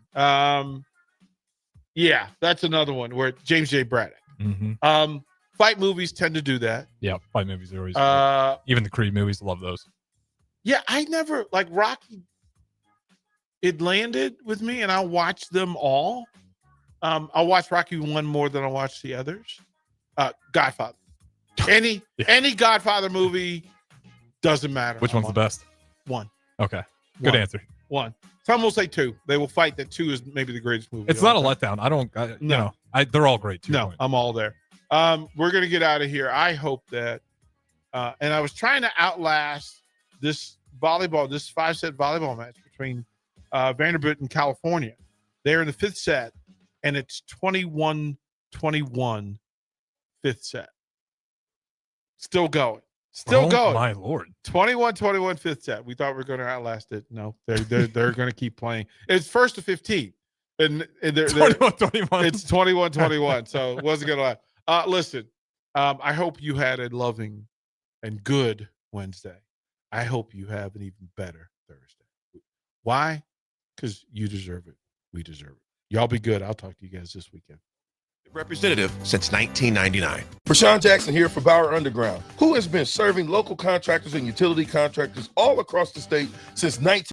Yeah, that's another one where James J. Braddock. Mm-hmm. Fight movies tend to do that. Yeah, fight movies are always good. Even the Creed movies, love those. Yeah, I never like Rocky. It landed with me, and I watched them all. I watched Rocky 1 more than I watched the others. Godfather. Any Godfather movie doesn't matter. Which one's the best? 1. Okay, good answer. 1. Some will say 2. They will fight that 2 is maybe the greatest movie. It's not a letdown. They're all great too. No, I'm all there. We're gonna get out of here. I hope that, and I was trying to outlast this 5-set volleyball match between Vanderbilt and California. They're in the 5th set, and it's 21-21 5th set. Still going. Still going. My Lord. 21-21 5th set. We thought we were going to outlast it. No, they're going to keep playing. It's 1st to 15. And they're 21-21. It's 21-21. So it wasn't going to last. Listen, I hope you had a loving and good Wednesday. I hope you have an even better Thursday. Why? Because you deserve it. We deserve it. Y'all be good. I'll talk to you guys this weekend. Representative since 1999. Rashawn Jackson here for Bauer Underground, who has been serving local contractors and utility contractors all across the state since